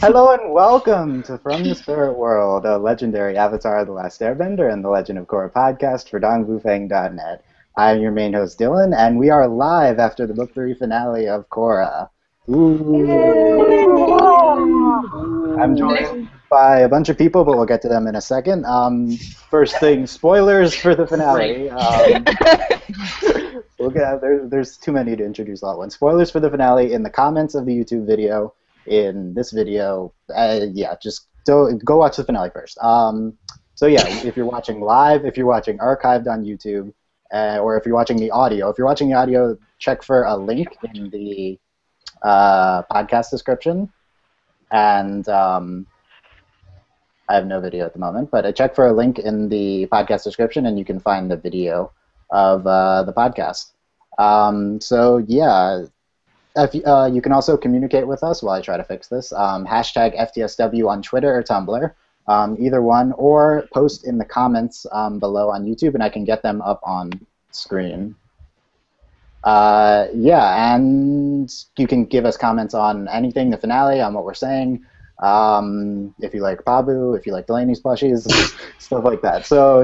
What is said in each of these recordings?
Hello and welcome to From the Spirit World, a legendary Avatar: The Last Airbender and the Legend of Korra podcast for dongbufang.net. I am your main host, Dylan, and we are live after the Book 3 finale of Korra. Ooh. I'm joined by a bunch of people, but we'll get to them in a second. First thing, spoilers for the finale. There's too many to introduce all at once. Spoilers for the finale in the comments of the YouTube video. In this video, just go watch the finale first. If you're watching live, if you're watching archived on YouTube, or if you're watching the audio, check for a link in the podcast description. And I have no video at the moment, but I check for a link in the podcast description, and you can find the video of the podcast. If, you can also communicate with us while I try to fix this. Hashtag FTSW on Twitter or Tumblr, either one, or post in the comments below on YouTube, and I can get them up on screen. And you can give us comments on anything, the finale, on what we're saying. If you like Pabu, if you like Delaney's plushies, stuff like that. So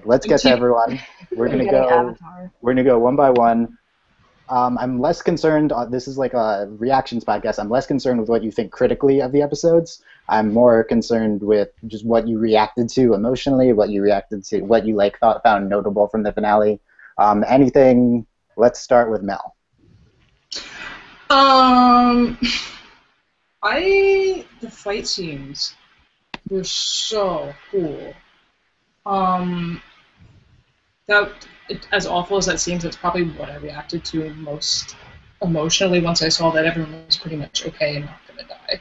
let's get to everyone. We're gonna go one by one. I'm less concerned, this is like a reactions podcast, I'm less concerned with what you think critically of the episodes. I'm more concerned with just what you reacted to emotionally, what you found notable from the finale. Anything, let's start with Mel. The fight scenes were so cool. As awful as that seems, that's probably what I reacted to most emotionally once I saw that everyone was pretty much okay and not going to die.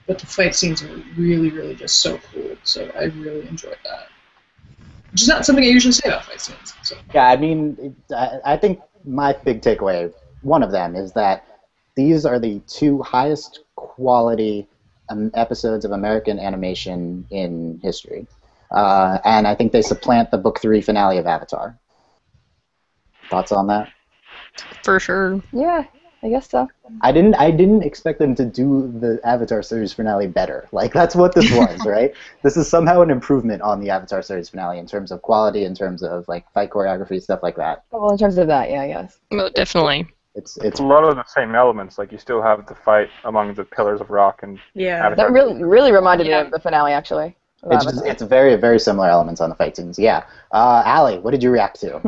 But the fight scenes were really, really just so cool, so I really enjoyed that. Which is not something I usually say about fight scenes. So. Yeah, I mean, I think my big takeaway, one of them, is that these are the two highest quality episodes of American animation in history. And I think they supplant the Book 3 finale of Avatar. Thoughts on that? For sure. Yeah, I guess so. I didn't expect them to do the Avatar series finale better. Like, that's what this was, right? This is somehow an improvement on the Avatar series finale in terms of quality, in terms of like fight choreography, stuff like that. Well, in terms of that, yeah, I guess. Well, definitely. It's a lot of the same elements. Like, you still have the fight among the pillars of rock and Avatar. That really reminded me of the finale, actually. It's very, very similar elements on the fight scenes. Yeah. Allie, what did you react to?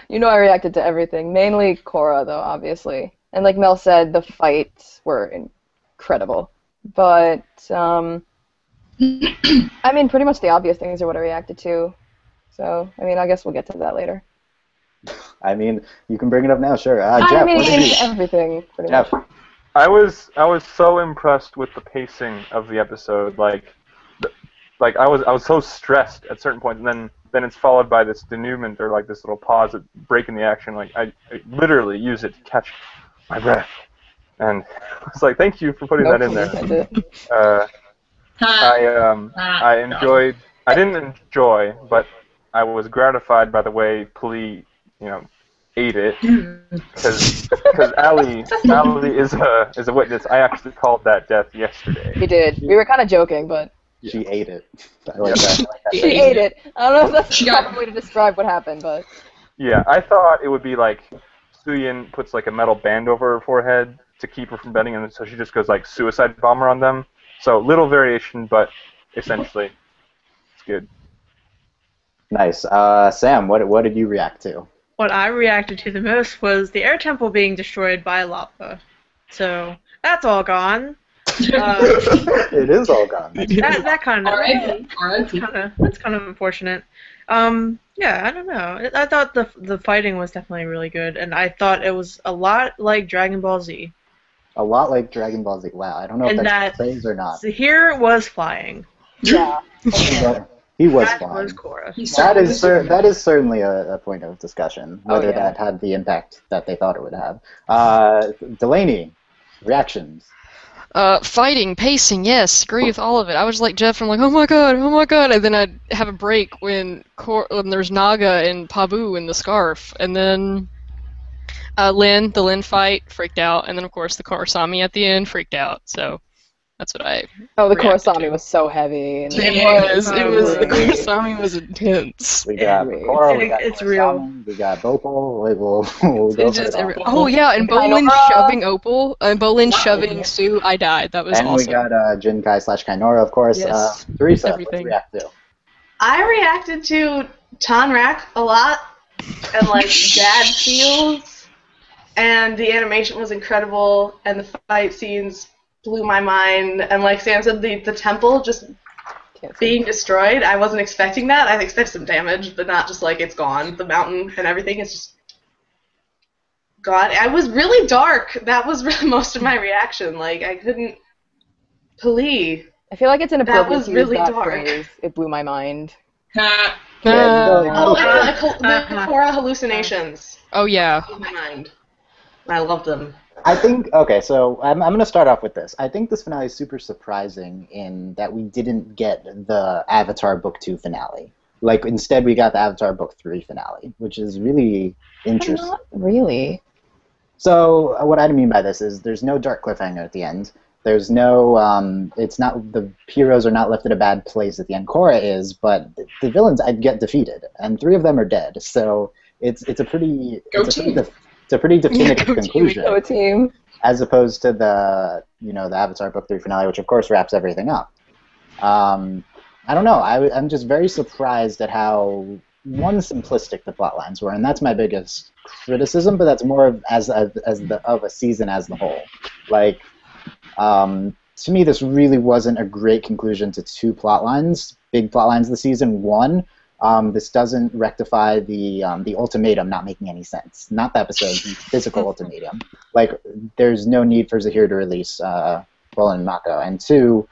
You know I reacted to everything, mainly Korra, though, obviously. And like Mel said, the fights were incredible. But, I mean, pretty much the obvious things are what I reacted to. So, I mean, I guess we'll get to that later. I mean, you can bring it up now, sure. Jeff, I mean, what did you... everything, pretty much. I was so impressed with the pacing of the episode. Like I was so stressed at certain points, and then it's followed by this denouement, or like this little pause, break in the action. Like I literally use it to catch my breath, and it's like, thank you for putting that in there. I enjoyed. I didn't enjoy, but I was gratified by the way Pli, ate it, because Ali is a witness. I actually called that death yesterday. We did. We were kind of joking, but. She ate it. I like that. She ate it. I don't know if that's the proper way to describe what happened, but... Yeah, I thought it would be like Suyin puts like a metal band over her forehead to keep her from bending, and so she just goes like suicide bomber on them. So little variation, but essentially it's good. Nice. Sam, what did you react to? What I reacted to the most was the air temple being destroyed by lava. So that's all gone. It is all gone. That's kind of unfortunate. Yeah, I don't know. I thought the fighting was definitely really good, and I thought it was a lot like Dragon Ball Z. A lot like Dragon Ball Z. Wow, I don't know if that's praise or not. Zahir was flying. Yeah. He was that flying. Was Korra. That is certainly a point of discussion, whether that had the impact that they thought it would have. Delaney, reactions. Fighting, pacing, yes, agree with all of it. I was like Jeff, I'm like, oh my god, and then I'd have a break when there's Naga and Pabu in the scarf, and then the Lin fight, freaked out, and then of course the Korrasami at the end, freaked out, so That's what I. Oh, the reacted Korrasami to. was so heavy. And It was. The really- Korrasami was intense. We got Agreed. Korra, we got It's real. Korrasami, we got Bopal. We'll go It's for just it all. oh yeah, and Bolin Kainora. shoving Opal, and Bolin Wow. shoving Sue. I died. That was And awesome. we got Jinkai / Kainora, of course. Yes. Teresa, Everything. what's react to? I reacted to Tonrak a lot, and like dad feels, and the animation was incredible, and the fight scenes blew my mind, and like Sam said, the temple just being destroyed, I wasn't expecting that. I expected some damage, but not just like it's gone. The mountain and everything is just gone. I was really dark. That was really most of my reaction. Like I couldn't believe. I feel like it's inappropriate was to use really that dark. phrase. It blew my mind. Ha. Oh, and the Korra hallucinations Oh yeah. blew my mind. I loved them. I think, okay, so I'm going to start off with this. I think this finale is super surprising in that we didn't get the Avatar Book 2 finale. Like, instead we got the Avatar Book 3 finale, which is really interesting. Not really. So, what I mean by this is there's no dark cliffhanger at the end. There's no, it's not, the heroes are not left in a bad place at the end. Korra is, but the villains get defeated, and 3 of them are dead. So, it's a pretty, it's a pretty definitive conclusion. Go team. As opposed to the the Avatar Book 3 finale, which of course wraps everything up. I don't know. I'm just very surprised at how simplistic the plot lines were, and that's my biggest criticism. But that's more of of a season as the whole. Like, to me, this really wasn't a great conclusion to 2 plot lines, big plot lines of the season. One, this doesn't rectify the ultimatum not making any sense. Not the episode, the physical ultimatum. Like, there's no need for Zahir to release Bolin and Mako. And 2,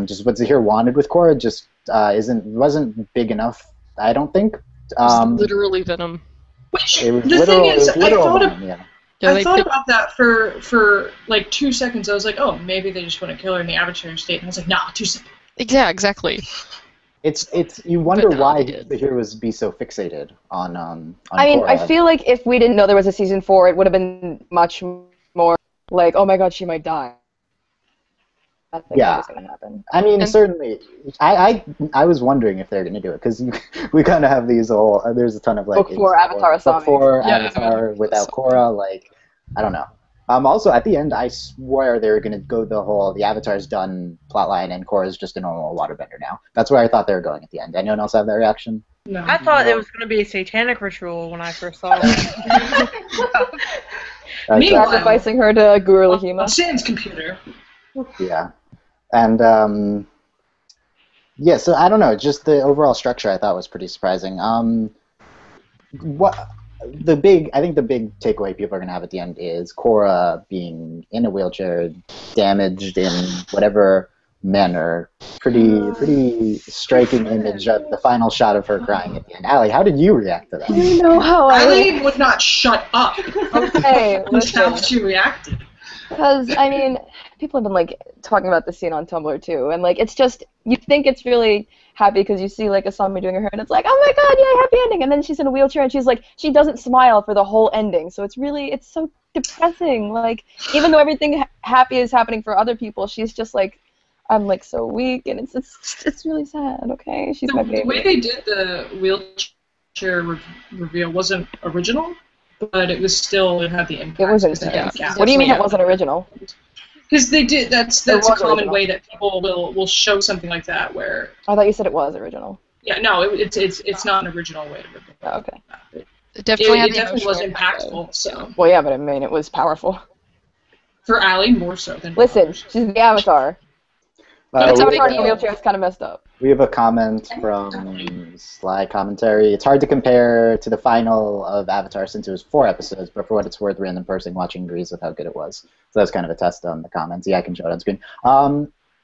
just what Zahir wanted with Korra just wasn't big enough, I don't think. Literally Venom. Which, It was the literal, thing is, it was I literal thought, venom, yeah. Yeah, I thought about that for like 2 seconds. I was like, oh, maybe they just want to kill her in the Avatar state. And I was like, nah, too simple. Yeah, exactly. It's you wonder But no, why they did. the heroes be so fixated on I mean, I Korra. feel like if we didn't know there was a season 4, it would have been much more like, oh my god, she might die. I think Yeah. that was going to happen. I mean, And- certainly. I was wondering if they're going to do it because we kind of have these whole. There's a ton of like Book 4 Avatar Book Asami. 4 Yeah, Avatar without Asami. Korra. Like, I don't know. Also, at the end, I swear they were going to go the Avatar's done plotline and Korra's just a normal waterbender now. That's where I thought they were going at the end. Anyone else have that reaction? No. I thought it was going to be a satanic ritual when I first saw it. Meanwhile- Sacrificing her to Guru On Lahima. Sam's computer. Yeah, and yeah. So I don't know. Just the overall structure I thought was pretty surprising. I think the big takeaway people are gonna have at the end is Korra being in a wheelchair, damaged in whatever manner. Pretty striking image of the final shot of her crying at the end. Allie, how did you react to that? You know how I Riley would not shut up Okay, until listen. she reacted. Because, I mean, people have been, like, talking about the scene on Tumblr, too. And, like, it's just, you think it's really happy because you see, like, Asami doing her hair, and it's like, oh my god, yeah, happy ending. And then she's in a wheelchair, and she's like, she doesn't smile for the whole ending. So it's so depressing. Like, even though everything happy is happening for other people, she's just like, I'm, like, so weak, and it's really sad, okay? She's my The baby. way they did the wheelchair reveal wasn't original, but it was still, it had the impact. It was because intense. they had What do you mean it gaps. wasn't original? Because they did. That's It a was common original. way that people will show something like that. Where I thought you said it was original. yeah, no, it's not an original way to reveal. Oh, okay. It definitely had It the definitely was emotional impact, though. impactful. So Well, yeah, but I mean, it was powerful. for Allie, more so than Listen, others. she's the Avatar. That's The a big Avatar in a deal. wheelchair is kind of messed up. We have a comment from Sly Commentary. It's hard to compare to the final of Avatar since it was 4 episodes, but for what it's worth, random person watching agrees with how good it was. So that's kind of a test on the comments. Yeah, I can show it on screen. I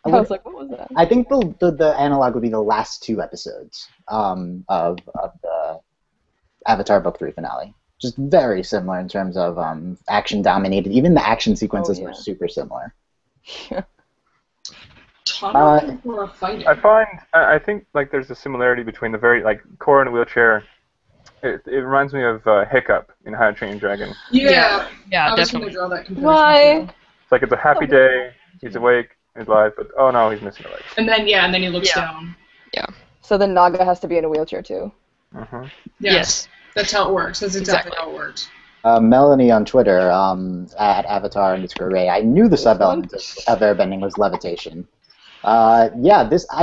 was like, what was that? I think the analog would be the last 2 episodes of the Avatar Book 3 finale. Just very similar in terms of action dominated. Even the action sequences yeah. were super similar. Tonra and Korra fighting. I think like there's a similarity between the very like Korra in a wheelchair. It reminds me of Hiccup in How to Train Your Dragon. Yeah, Yeah, I was going definitely. to draw that comparison. Why? too. It's like it's a happy day. He's awake. He's alive, but oh no, he's missing a leg. And then he looks down. So then Naga has to be in a wheelchair too. Mm-hmm. Yes. That's how it works. That's exactly how it works. Melanie on Twitter, at Avatar_Ray, I knew the sub-element of airbending was levitation. I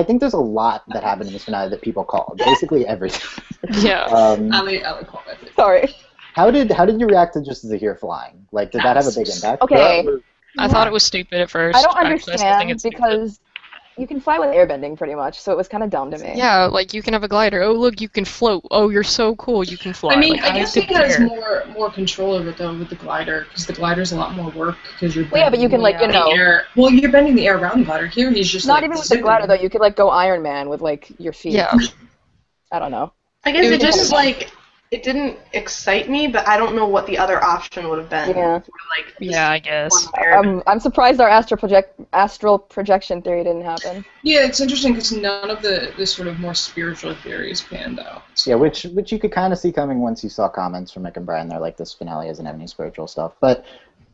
think there's a lot that happened in this finale that people called. Basically everything. Yeah. Ali called it. Sorry. How did you react to just Zahir flying? Like, did that have a big impact? Okay. I thought it was stupid at first. I don't Actually, I still think understand it's stupid. because you can fly with airbending pretty much, so it was kind of dumb to me. Yeah, like you can have a glider. Oh, look, you can float. Oh, you're so cool. You can fly. I mean, like, I guess he didn't has care. more control over it though with the glider, because the glider's a lot more work because you're. Well, yeah, but you can bending the air. Well, you're bending the air around the glider. Here, he's just not like, even with the zipping. glider though. You could like go Iron Man with like your feet. Yeah. I don't know. I guess It it was just kinda like it didn't excite me, but I don't know what the other option would have been. Yeah. For, like, this Yeah, I guess. one air. I'm surprised our astral projection theory didn't happen. Yeah, it's interesting because none of the sort of more spiritual theories panned out. Yeah, which you could kind of see coming once you saw comments from Mick and Brian. They're like, this finale doesn't have any spiritual stuff. But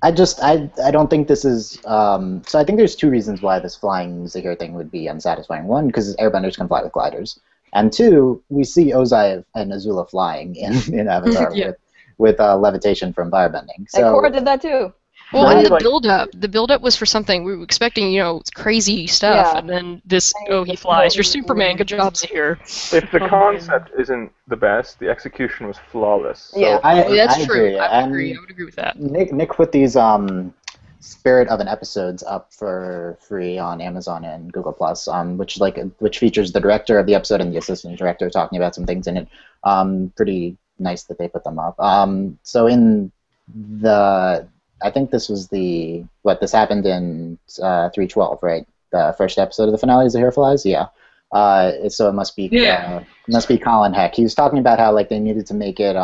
I don't think this is... so I think there's two reasons why this flying Zahir thing would be unsatisfying. One, because airbenders can fly with gliders. And two, we see Ozai and Azula flying in Avatar Yeah. with levitation from firebending. And So, Korra did that too. Well, Right, and the like- build-up was for something. We were expecting, crazy stuff, Yeah. and then this, he flies. You're Superman. Good job, Zahir. If the concept isn't the best, the execution was flawless. So Yeah. That's I true. agree. I And would agree with that. Nick put these Spirit of an episodes up for free on Amazon and Google Plus, which features the director of the episode and the assistant director talking about some things in it. Pretty nice that they put them up. So in I think this was this happened in 312, right? The first episode of the finale, Zahir flies. Yeah. So it must be Colin Heck. He was talking about how like they needed to make it.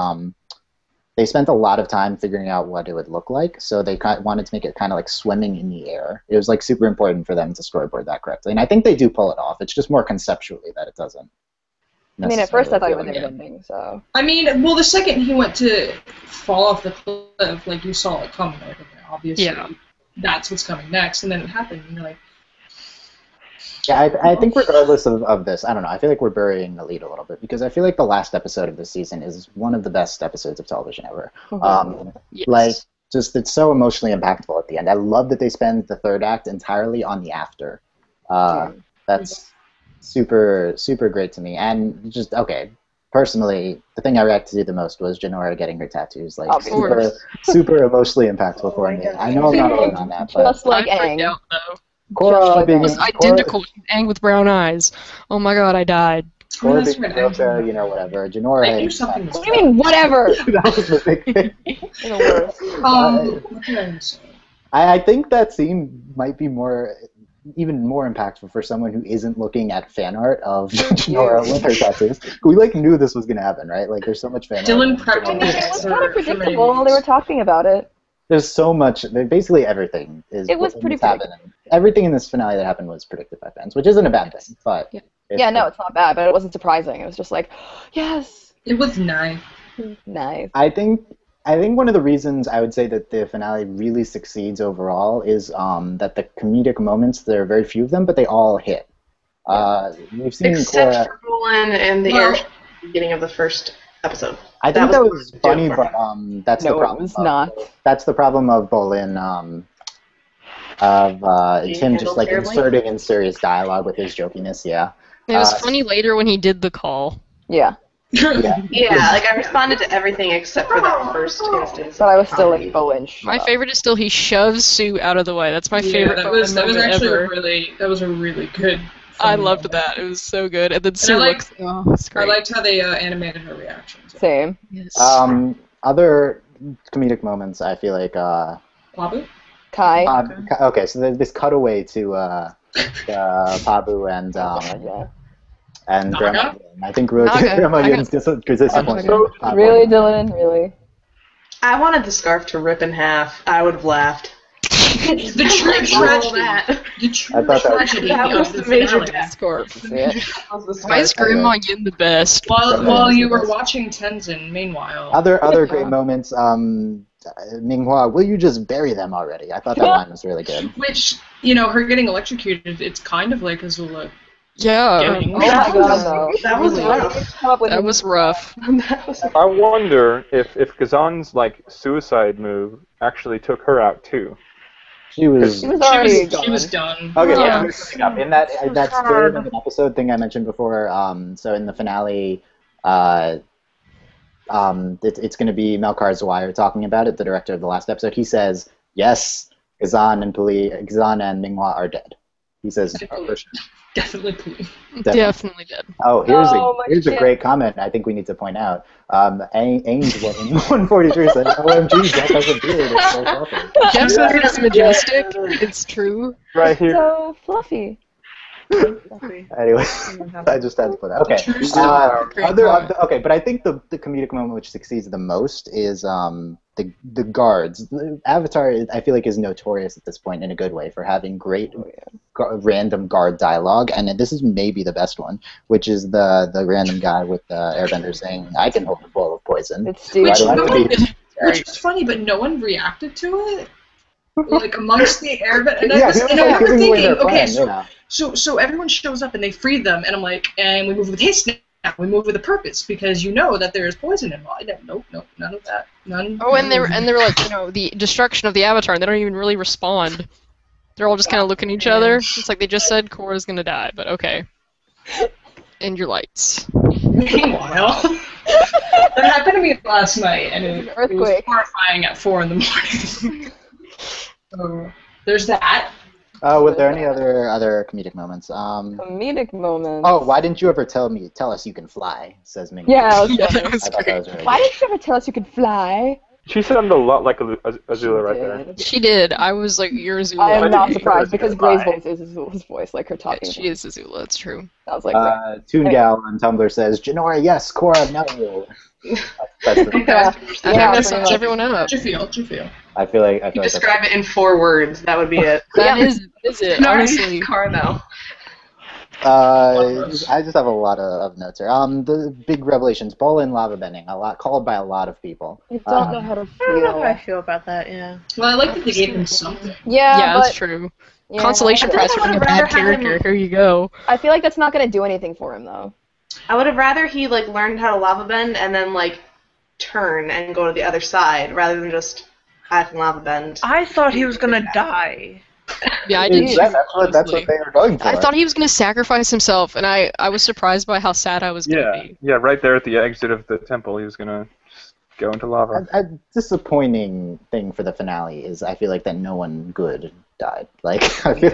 They spent a lot of time figuring out what it would look like, so they wanted to make it kind of like swimming in the air. It was like super important for them to storyboard that correctly, and I think they do pull it off. It's just more conceptually that it doesn't. I mean, at first I thought it was necessarily airbending, so. I mean, well, the second he went to fall off the cliff, like, you saw it coming. Like, okay, obviously, that's what's coming next, and then it happened, and you're like... Yeah, I think regardless of this, I don't know, I feel like we're burying the lead a little bit, because I feel like the last episode of this season is one of the best episodes of television ever. Yes. Like, just, it's so emotionally impactful at the end. I love that they spend the third act entirely on the after. That's super, super great to me. And just, okay, personally, the thing I reacted to the most was Jinora getting her tattoos. Like, super emotionally impactful for me. I know I'm not alone on that, but... Just like I freaked Aang. out, though. Korra being... It was identical. Aang with brown eyes. Oh my god, I died. Korra that's being right, Roka, whatever. Jinora I knew had... something was What do you mean, whatever? That was the big thing. You're the worst. what did I say? I think that scene might be even more impactful for someone who isn't looking at fan art of Jinora with her tattoos. We like knew this was gonna happen, right? Like there's so much fan Dylan art. prepped I me. mean, it was kind of predictable. They were talking about it. There's so much. Basically everything is. It was what's pretty happening. Everything in this finale that happened was predicted by fans, which isn't a bad thing. But Yeah, no, it's not bad, but it wasn't surprising. It was just like, yes, It was nice. nice. I think one of the reasons I would say that the finale really succeeds overall is that the comedic moments, there are very few of them, but they all hit. We've seen Except Korra. for Roland and the air at the beginning of the first episode. I think that was the funny, joke. but that's the No, it problem. was not. That's the problem of Bolin, him just like terribly? inserting in serious dialogue with his jokiness. Yeah. It was funny later when he did the call. Yeah, Yeah. Yeah, like I responded to everything except for that first instance. but I was still like, Bowen, shut My up. favorite is still he shoves Sue out of the way. That's my favorite that was moment actually ever. a really good. I funny loved moment. that. It was so good. And then Sue liked- looks. Oh, it's I great. liked how they animated her reactions. Same. Yes. Other comedic moments, I feel like. Pabu? Kai. Okay, so there's this cutaway to Pabu and Yeah. and Grandma. Naga? I think Naga. Grandma I Yin's disappointed. Really, Dylan? Really? I wanted the scarf to rip in half. I would have laughed. The true tragedy. The true I thought that was- tragedy That was of the the major finale. death. Scarf. See it? Why is Grandma Yin the best? While you were watching Tenzin, meanwhile. Other great moments. Minghua, will you just bury them already? I thought that line was really good. Which her getting electrocuted, it's kind of like Azula Yeah. getting. Oh my god, no. That was Really? rough. That was rough. That was I wonder if Kazan's like suicide move actually took her out too. She was. She was already She was gone. done. Okay, Yeah. here's something up. In that spirit of an episode thing I mentioned before, so in the finale, it's going to be Melkar Zwire talking about it, the director of the last episode. He says, yes, Kazan and Minghua are dead. He says, oh, for sure. Definitely Puli. Definitely did. Oh, Oh, my here's a shit. great comment I think we need to point out. Angel in 143 said, OMG, Jack has a beard. It's so fluffy. Jeff's beard is majestic. It's true. Right here. So fluffy. Anyway, I just had to put that. Okay. Great Okay, but I think the comedic moment which succeeds the most is the guards. Avatar, I feel like, is notorious at this point in a good way for having great random guard dialogue, and this is maybe the best one, which is the random guy with the airbender saying, "I can hold a bowl of poison." It's Steve. Which, Why do I have to be- which is funny, but no one reacted to it. Like amongst the airbender, and Yeah, I was he was like thinking, giving away their okay, plan, so everyone shows up and they free them, and I'm like, and we move with haste now. We move with a purpose because you know that there is poison involved. Nope, none of that. None. Oh, and they're like, the destruction of the Avatar, and they don't even really respond. They're all just kind of looking at each other. It's like they just said Korra's gonna die, but okay. End your lights. Meanwhile, that happened to me last night, and it was Earthquake. horrifying at 4 in the morning. So there's that. Were there any other comedic moments? Comedic moments. Oh, why didn't you ever tell us you can fly? Says Ming. Yeah, I was Yeah, gonna- that was I thought that great. was really Why good. didn't you ever tell us you could fly? She sounded a lot like Azula right there. She did. I was like, you're Azula. I am not didn't surprised hear because it. Gray's voice is Azula's voice, like her Yeah, talking. she is Azula, it's true. I was like, Toon Gal on Tumblr says, Janora, yes, Korra, no. That's the, yeah, I think that pretty sums much. everyone up. How'd you feel? I feel like You that's describe it in 4 words. That would be it. That is it, honestly. Car though. I just have a lot of notes here. The big revelations, Bola and lava bending, called by a lot of people. I don't know how to I don't know how I feel. feel about that, yeah. Well, I like that they gave him something. Yeah, but that's true. yeah. Consolation I think prize I for being a would've bad rather had him- character. Here you go. I feel like that's not gonna do anything for him though. I would have rather he like learned how to lava bend and then like turn and go to the other side rather than just I can lava bend. I thought he was gonna die. Yeah, I did. Yeah, that's what they were going for. I thought he was going to sacrifice himself, and I was surprised by how sad I was going to be. Yeah, right there at the exit of the temple, he was gonna just go into lava. A disappointing thing for the finale is I feel like that no one good died. Like I feel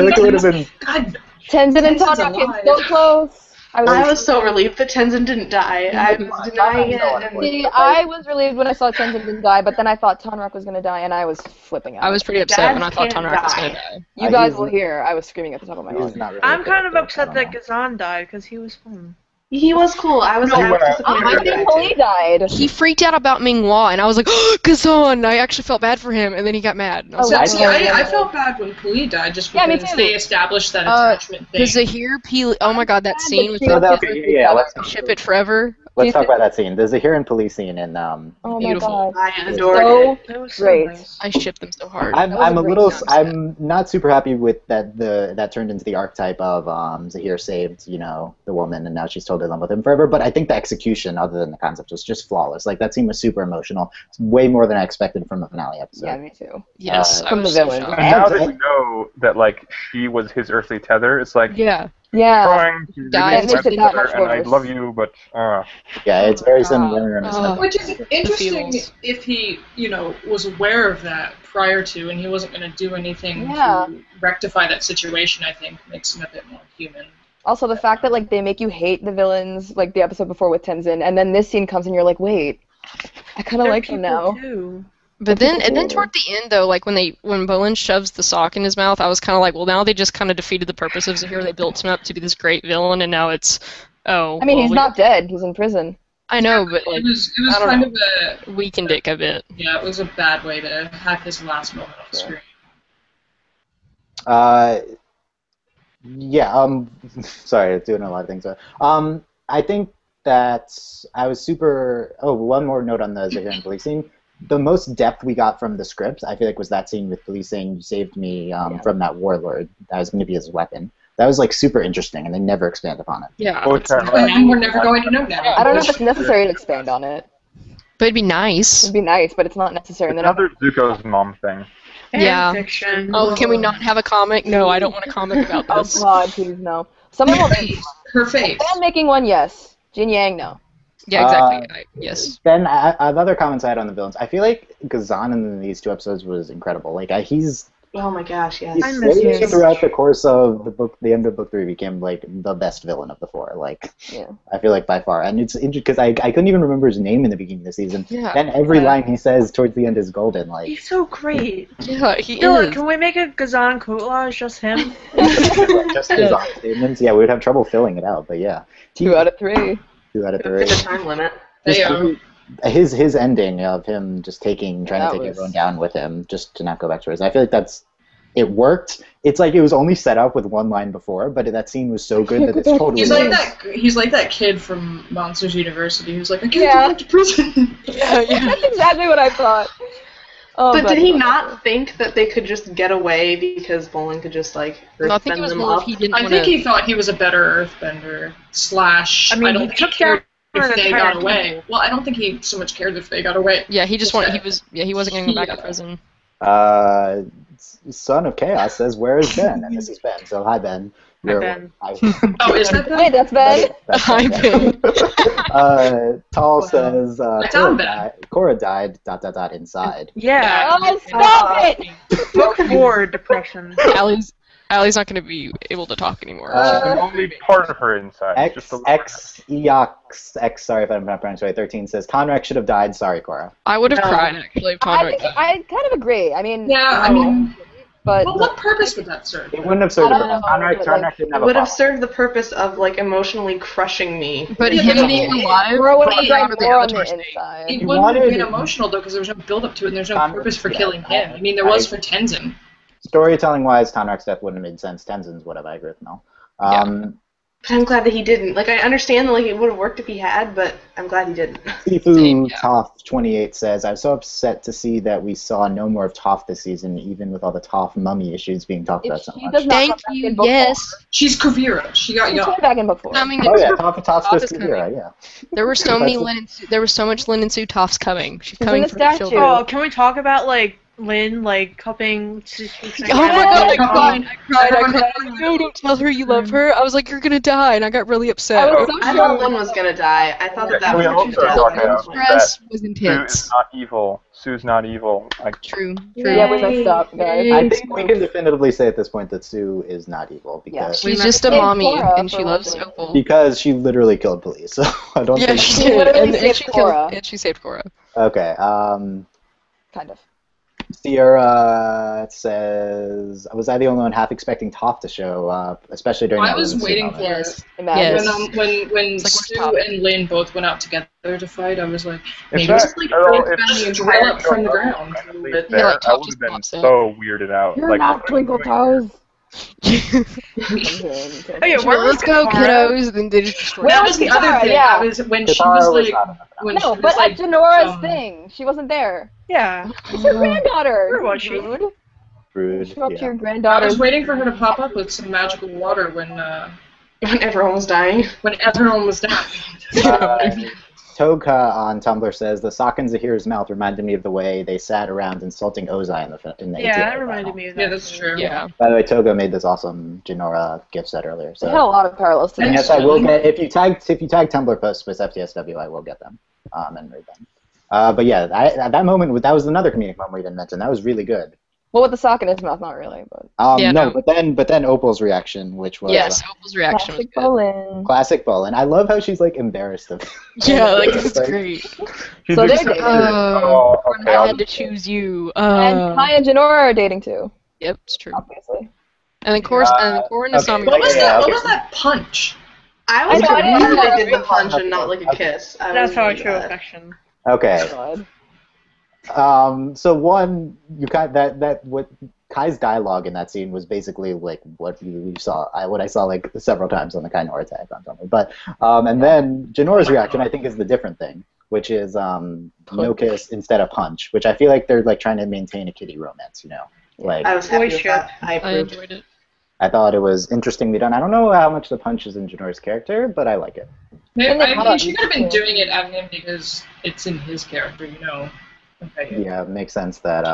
like it would have been. God, Tenzin and Tenzin's Tana came alive. so close. I was so relieved that Tenzin didn't die. I was denying it. And See, I was relieved when I saw Tenzin didn't die, but then I thought Tanrak was gonna die, and I was flipping out. I was pretty upset Dad when I thought can't Tanrak was die. going to die. You guys He's- will hear. I was screaming at the top of my He's lungs. not really I'm a kind of character, upset I that don't know. Gazan died because he was fun. he was cool. I was No, disappointed. I that he think died, Lee too. died. He freaked out about Minghua, and I was like, oh, Gazan! I actually felt bad for him, and then he got mad. And I was Oh, like, See, I felt bad when Puli died just Yeah, me because too. they established that attachment thing. the Zahir Pili, oh my god, that scene with she So was that, yeah, let's ship it forever. let's talk about that scene. The Zahir and police scene in Oh my Beautiful. god. I adored So it. It was so great. nice. I ship them so hard. I'm That was I'm a a great little sound. I'm not super happy with that turned into the archetype of Zahir saved the woman and now she's totally in love with him forever. But I think the execution, other than the concept, was just flawless. Like that scene was super emotional. It's way more than I expected from a finale episode. Yeah, me too. Yes, I from was the so villain. shocked. And now that we know that like she was his earthly tether, it's like Yeah. Yeah. trying to Died. release my It makes it that tether much and I worse. love you, but Yeah, it's very similar. in a sense. Which is interesting feels. if he, was aware of that prior to, and he wasn't going to do anything Yeah. to rectify that situation. I think makes him a bit more human. Also, the fact that like they make you hate the villains, like the episode before with Tenzin, and then this scene comes and you're like, wait, I kind of They're like them now. people, too. But then, and then toward the end, though, like when Bolin shoves the sock in his mouth, I was kind of like, well, now they just kind of defeated the purpose of Zahir. They built him up to be this great villain, and now it's, oh. I mean, well, he's not dead. He's in prison. I know, but like It was I don't kind know. of a weakened it a bit. it was a bad way to have his last moment on screen. Yeah. Sorry, doing a lot of things. I think that I was super. Oh, one more note on the Zahir and police scene. the most depth we got from the script, I feel like, was that scene with Lee saying, "You saved me from that warlord that was going to be his weapon." That was like super interesting, and they never expand upon it. Yeah. And we're never going to know now. I don't know if it's necessary to expand on it. But it'd be nice. It'd be nice, but it's not necessary. And then Another Zuko's mom thing. Yeah. Fiction. Oh, can we not have a comic? No, I don't want a comic about oh this. god, please no. Someone will make Her face. fan making one, yes. Jin Yang, no. Yeah, exactly. Yes. Then other comments I had on the villains. I feel like Gazan in these 2 episodes was incredible. Like he's Oh my gosh, yes. I miss him. throughout the course of the end of book 3 became like the best villain of the 4. Like, Yeah. I feel like by far, and it's interesting because I couldn't even remember his name in the beginning of the season. Yeah. Then every line he says towards the end is golden. Like, He's so great. Yeah, he Dylan, is. can we make a Gazan collage just him? just his own statements. Yeah, we would have trouble filling it out, but yeah. 2 out of 3. 2 out of Look 3. at the time limit. His ending of him just trying to take everyone down with him, just to not go back to his. I feel like it worked. It's like it was only set up with one line before, but that scene was so good that it's totally. He's like that kid from Monsters University who's like, I can't Yeah. go back to prison. Yeah. That's exactly what I thought. Oh, But did he not think that they could just get away because Bolin could just like No, I think earthbend it was them more up? if he didn't I want think to. he thought he was a better earthbender. / I mean, I don't he think took he cared down if an they entire got away. people. Well, I don't think he so much cared if they got away. Yeah, he just wanted. He wasn't going to go back to Yeah. prison. Son of Chaos says, "Where is Ben?" And this is Ben. So hi, Ben. Hi, Ben. Oh, is that Wait, that's Ben? Hi, Ben. Tall says, found Ben. Korra died, ... inside. Yeah. Oh, stop it! Book 4 depression. Allie's not going to be able to talk anymore. Only part of her inside. Just a little X, sorry if I'm not pronouncing it right, 13 says, Conrack should have died, sorry, Korra. I would have No. cried, actually, if Conrad died. I kind of agree. I mean, Yeah, I mean, but well, what purpose would that serve? It wouldn't have served I a don't purpose. know, Conrack but, like, didn't It have a would have problem. served the purpose of like emotionally crushing me. But Yeah, him but being it- alive, Korra would put have him died out of the more on Avatar the state. inside. It He wouldn't have wanted- been emotional though, because there was no build up to it, and there's no Con- purpose for yeah, killing him. I mean, there was for Tenzin. Storytelling-wise, Conrack's death wouldn't have made sense. Tenzin's would have, I agree with Mel. But I'm glad that he didn't. Like, I understand that like it would have worked if he had, but I'm glad he didn't. Sifu Toph 28 says, "I'm so upset to see that we saw no more of Toph this season, even with all the Toph mummy issues being talked about If so she much." does not Thank come back you, in before, yes. She's Kuvira. She got She young. came back in before. I mean, Oh yeah, Toph's Toph is just Kuvira, yeah. there were so many there was so much Lin and Sue Tophs coming. She's in coming the for statue. the children. Oh, can we talk about like Lin like cupping? Oh my god, I cried. I Everyone- cried. No, don't tell her you love her. I was like, you're gonna die, and I got really I upset. was so I thought Lynn was gonna die. I thought that we was also what she talk did. about Stress was Sue intense. is not evil. Sue's not evil. Like, True. Yeah, we messed up, guys. I think we can definitively say at this point that Sue is not evil because She's just a Saved mommy, Korra and she for loves watching. Opal. because she literally killed police. So I don't Yeah, think. she She did, literally and saved she killed, Korra. and she saved Korra. Okay. Kind of. Sierra says, "Was I the only one half expecting Toph to show up, especially during?" I that was Lin and Sue waiting moment? for Yes. Imagine. Yes. when It's like, Sue where's Top? and Lynn both went out together to fight. I was like, if maybe that, it's like well, Lynn if found the this entire entire up from the show ground. was at least But there, Yeah, like, I Top would just have been pops up. so weirded out. You're like, not Twinkle Toes. Oh yeah, Sure, where was let's go, Katara? kiddos. Then they just destroyed Where that her. was the Katara? other thing. Yeah. I was when she Katara was was like, not enough. when No, she was but like, at Janora's um, thing, she wasn't there. Yeah. She's her granddaughter. Where was she? Rude. Rude. Show up to Yeah. your I granddaughter. was waiting for her to pop up with some magical water when Everyone was dying. everyone was down. Toga on Tumblr says the sock in Zahir's mouth reminded me of the way they sat around insulting Ozai in the Yeah, ATL that final. reminded me of that. Yeah, that's true. Yeah. By the way, Toga made this awesome Janora gift set earlier. So They had a lot of parallels to and this. yes, I will get if you tag Tumblr posts with FTSW, I will get them and read them. But yeah, at that moment, that was another comedic moment we didn't mention. That was really good. Well, with the sock in his mouth, not really, but Yeah, no, no. but then Opal's reaction, which was Yes, Opal's reaction was classic good. Bolin. classic Bolin. I love how she's like embarrassed of. Yeah, like it's Like, great. she's So just they're so dating. Oh, okay. I had to choose you. And Kai and Janora are dating too, Yep, it's true. obviously. And then Korra and Asami. What was Yeah, that? okay. What was that punch? I was I know, I confused didn't that know. they did the punch and not like a kiss. That's how I show affection. Okay. God. So one, you got that what Kai's dialogue in that scene was basically like what you saw, what I saw like several times on the Kai Nora tag on something. But and then Janora's reaction, I think, is the different thing, which is no kiss instead of punch, which I feel like they're like trying to maintain a kiddie romance, you know. Like I was happy with that. I I approved. enjoyed it. I thought it was interestingly done. I don't know how much the punch is in Janora's character, but I like it. Maybe, And I mean, she the could have been doing it at him because it's in his character, you know. Okay. Yeah, it makes sense that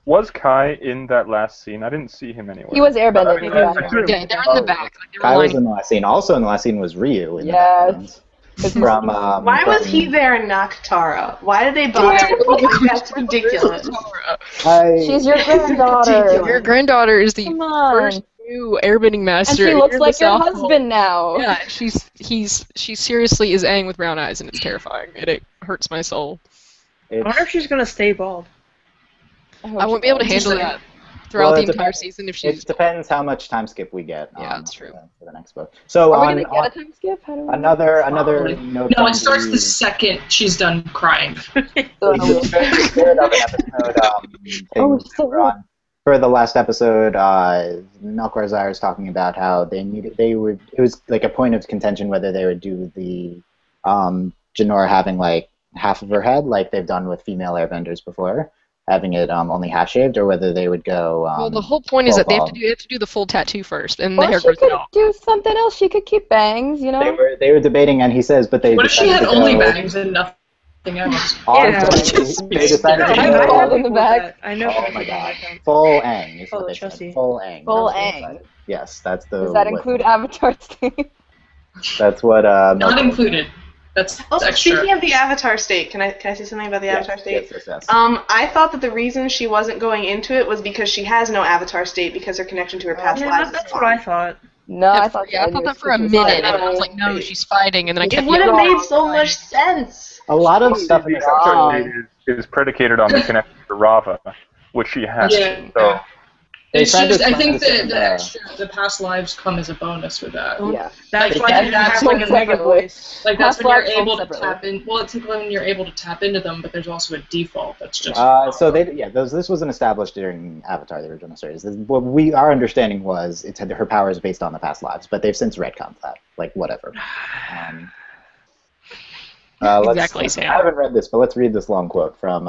Was Kai in that last scene? I didn't see him anywhere. He was airbending. I mean, Yeah. I couldn't- Yeah, they're in the back. Like, they were Kai was lying. in the last scene. Also in the last scene was Ryu in the Yes. background. From Why was he there and not Katara? Why did they bother? That's ridiculous. She's your granddaughter. Your granddaughter is the Come on. first new airbending And master. she looks You're like the your South Pole. husband now. Yeah, she seriously is Aang with brown eyes, and it's terrifying, and it hurts my soul. I wonder if she's gonna stay bald. I won't be able to handle that throughout Well, the it entire depends- season if It she's. depends how much time skip we get. Yeah, that's true. For the next book. So Are we on, gonna get a time skip? How do we another Probably. note. No, on it starts the second she's done crying. So- It's very good of an episode. Thing Oh, that so we're on. For the last episode, Melkor Zar is talking about how it was like a point of contention whether they would do the Janora having like half of her head like they've done with female airbenders before, having it only half shaved, or whether they would go. Well, the whole point is that they have bald. to do the full tattoo first, and the Or hair she grows could out. do something else. She could keep bangs, you know? They were debating, and he says, but they What if she decided had to only go bangs and nothing else? also, they decided to Yeah, go bald in the back. I know. Oh my god. Full Aang is Oh, what they trusty. said. Full Aang. Full That's what they Aang. said. Yes, that's the. Does that what- include Avatar state? That's what. Not Melkor- included. That's Also, extra. speaking of the Avatar state, can I say something about the Yes, Avatar state? yes. I thought that the reason she wasn't going into it was because she has no Avatar state because her connection to her past Yeah, lives. that's is what I gone. thought. No, I thought I thought that for a minute, and I was like, no, she's fighting, and then I It kept would have yelling. made so much sense. A lot of stuff in The this Avatar episode. state is predicated on the connection to Rava, which she has. Yeah. So It's tried to just, I explain think this that in the the- extra, the past lives come as a bonus with that. Yeah. That's Like, why that's you have like like a a second voice. Like that's Past when you're lives come able to separately. tap in. Well, it's like when you're able to tap into them, but there's also a default that's just. So this wasn't established during Avatar, the original series. What our understanding was her power is based on the past lives, but they've since retconned that. Like whatever. Exactly, Sam. I haven't read this, but let's read this long quote from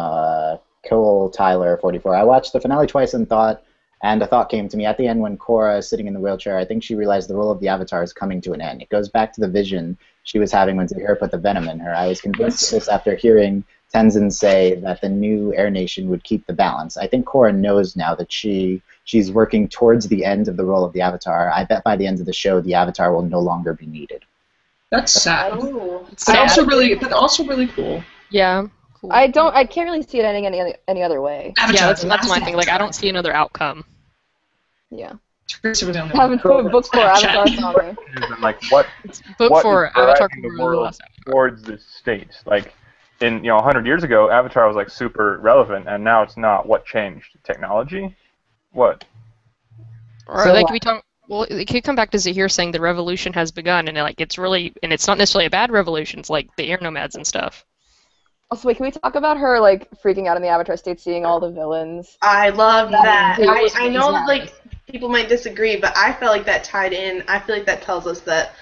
Cole Tyler 44. I watched the finale twice and a thought came to me at the end when Korra is sitting in the wheelchair. I think she realized the role of the Avatar is coming to an end. It goes back to the vision she was having when Zahir put the venom in her. I was convinced of this after hearing Tenzin say that the new Air Nation would keep the balance. I think Korra knows now that she's working towards the end of the role of the Avatar. I bet by the end of the show, the Avatar will no longer be needed. That's sad. Ooh. But also really cool. Yeah. Cool. I can't really see it ending any other way. Yeah, that's my thing. Like, I don't see another outcome. Yeah. Teresa was the only Haven't one. put book for Avatar zombie. and like what Book what 4, is Avatar driving the Korra, the world last Avatar. towards this state? Like in 100 years ago, Avatar was like super relevant, and now it's not. What changed? Technology? What? Or So, they could be talking. Well, it could come back to Zahir saying the revolution has begun, and it's not necessarily a bad revolution. It's like the air nomads and stuff. Also, wait, can we talk about her like freaking out in the Avatar state, seeing all the villains? I love that. That was I know amazing. like people might disagree, but I felt like that tied in. I feel like that tells us that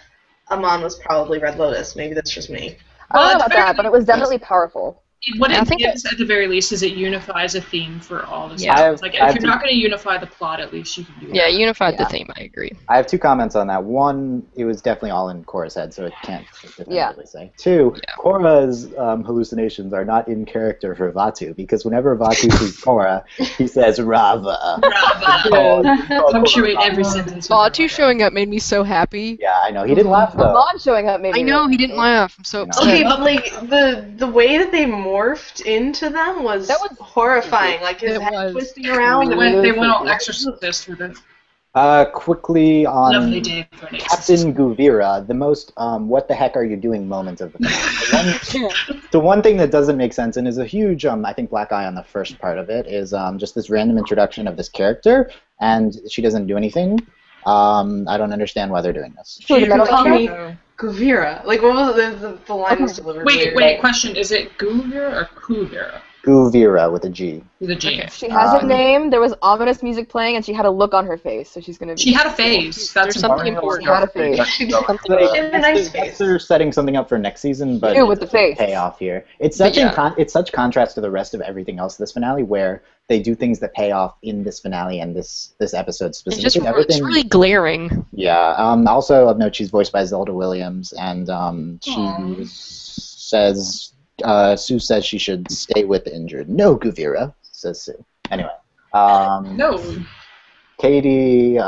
Amon was probably Red Lotus. Maybe that's just me. I don't know about Well, that, but it was definitely powerful. What I it think gives, at the very least, is it unifies a theme for all the Yeah. stuff. Like, I if have you're not going to unify the plot, at least you can do Yeah, that. unified the Yeah. theme. I agree. I have two comments on that. One, it was definitely all in Korra's head, so it can't Yeah. definitively say. Two, Yeah. Korra's hallucinations are not in character for Vatu, because whenever Vatu sees Korra, he says Rava. Punctuate every sentence. with Batu Rava. showing up made me so happy. Yeah, I know. He didn't laugh, though. Amon showing up maybe. I know he didn't laugh. I'm so upset. Okay, but like the way that they morphed into them was, That was horrifying. Like his It head was. twisting around. They went all exorcist with it. Quickly on Lovely day for an Captain Guvira, the most what the heck are you doing moment of the film. The one thing that doesn't make sense and is a huge, I think, black eye on the first part of it is just this random introduction of this character, and she doesn't do anything. I don't understand why they're doing this. Who, the metal Call man? me Guvira. Like what was the line was delivered weird. Wait, question. Is it Guvira or Kuvira? Guvira with a G. With a G. Okay. She has a name. There was ominous music playing, and she had a look on her face, so she's gonna be. She had a face. That's There's something important. She had a face. She Something Like, had a nice guess face. they're setting something up for next season, but You with the face. payoff here. It's such Yeah. it's such contrast to the rest of everything else this finale, where they do things that pay off in this finale and this episode It's specifically. just Everything. it's really glaring. Yeah. Also of note, she's voiced by Zelda Williams, and she Aw. says Sue says she should stay with the injured. No, Guvira, says Sue. Anyway. No. Katie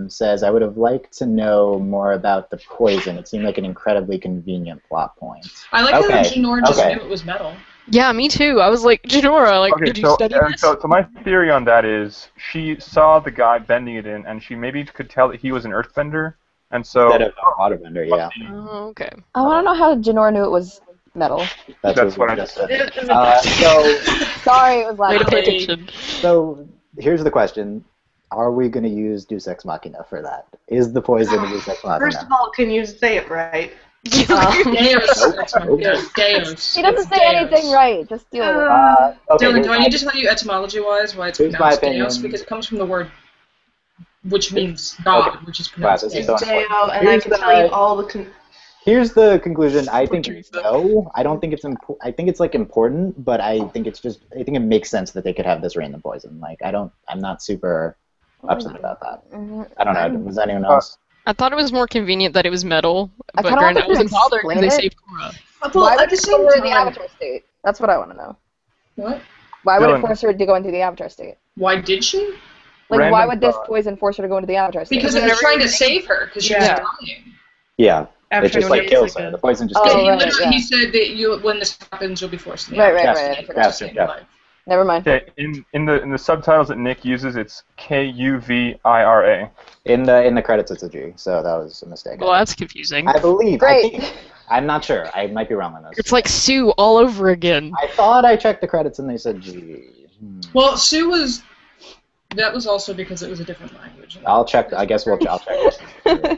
says, I would have liked to know more about the poison. It seemed like an incredibly convenient plot point. I like how Okay, Janora just okay. knew it was metal. Yeah, me too. I was like, Janora, like, Okay, did you so, study this? so my theory on that is she saw the guy bending it in, and she maybe could tell that he was an earthbender, and so Instead of a waterbender, yeah. Oh, okay. I want to know how Janora knew it was metal. That's what I just just said. said. Sorry, it was Way to loud. pay attention. So here's the question. Are we going to use Deus Ex Machina for that? Is the poison Deus Ex Machina? First of all, can you say it right? Deus. That's my Deus. She doesn't say anything right. Just deal with it. Okay, Dylan, here's do I my- need to tell you etymology-wise why it's Here's my pronounced opinion. Deus? Because it comes from the word which means God, which is pronounced Wow, this is Deus. so Deo, and I Here's can the- tell you all the. Here's the conclusion. I think Teresa. no. I don't think it's I think it's like important, but I think it's just. I think it makes sense that they could have this random poison. Like I'm not super upset about that. I don't know. Was anyone else? I thought it was more convenient that it was metal, I but kinda granted, I want them wasn't to bothered because they explain saved Korra. Well, Why at would the it same force her in the time, avatar state? That's what I want to know. what? Why would it Dylan. force her to go into the avatar state? Why did she? Like, Random why would this thought. poison force her to go into the avatar state? Because it was trying to save her, because she was Yeah. dying. Yeah. After It just she like was, kills like, her. a- The poison just Oh, kills he her. right, literally yeah. he said that when this happens, you'll be forced in the Right, avatar right, state right, I to forgot. save Yeah. your life. Never mind. Okay, in the subtitles that Nick uses, it's Kuvira. In the credits, it's a G. So that was a mistake. Well, that's confusing. I believe. Great. I think, I'm not sure. I might be wrong on this. It's like Sue all over again. I thought I checked the credits and they said G. Well, Sue was. That was also because it was a different language. I'll check. I guess I'll check. Because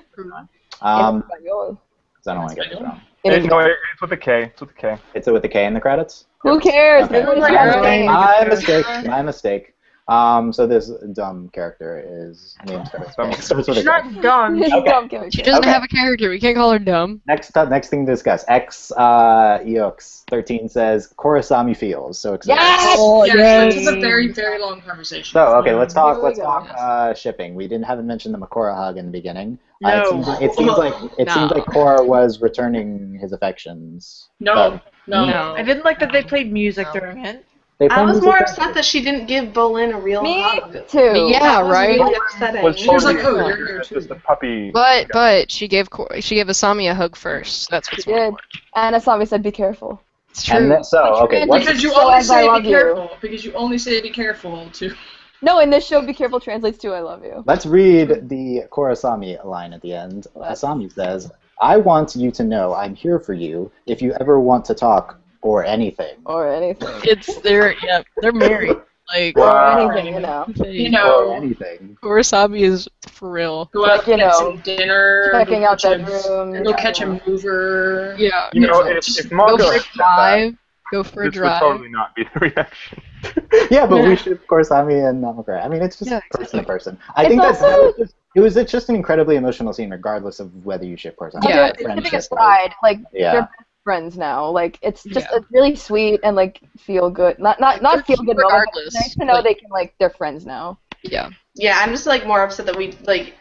I don't want to get this wrong. No, it's with a K. It's with a K. It's with the K in the credits. Who cares? Okay. Nobody's got a name. My mistake. My mistake. So this dumb character is named starts with a She's K. not dumb. She's Okay. dumb character. She doesn't Okay. have a character. We can't call her dumb. Next thing to discuss. Eox 13 says Korrasami feels so excited. Yes! Oh, Yes, this is a very, very long conversation. So okay, let's talk. Here we Let's go. talk shipping. We haven't mentioned the Makora hug in the beginning. No. It seems like No. Korra was returning his affections. No, no. No. I didn't like that they played music during it. They I played was music more back upset that she didn't give Bolin a real Me hug. too. Yeah, That was right. really upsetting. Was She was like, totally "Oh, you're here too." just a puppy. But she gave Asami a hug first. That's what's She more did. important. And Asami said, "Be careful." It's true. And then, okay, what's Because you So only as I say love be you. careful. Because you only say be careful to. No, in this show, "Be careful" translates to "I love you." Let's read the Korrasami line at the end. Asami says, "I want you to know I'm here for you if you ever want to talk or anything." Or anything. They're married. Like Or Wow. anything, you know. You Or know, anything. Korrasami is for real. go out Like, you and get know, some dinner. Checking go out catch a- bedrooms. Go catch a mover. Yeah. You know, if Marco Go for a had said that, drive. Go for a this would drive. totally not be the reaction. Yeah, but Yeah. we should Korrasami and Namakura. I mean, it's just Yeah, person to exactly. person. I It's think also- it's just an incredibly emotional scene, regardless of whether you ship Korrasami. Yeah, or Kidding friendship aside, like Yeah. they're best friends now. Like it's just Yeah. a really sweet and like feel good. Not They're feel good moment. But regardless. it's nice to know Like- they can like they're friends now. Yeah. Yeah, I'm just like more upset that we like.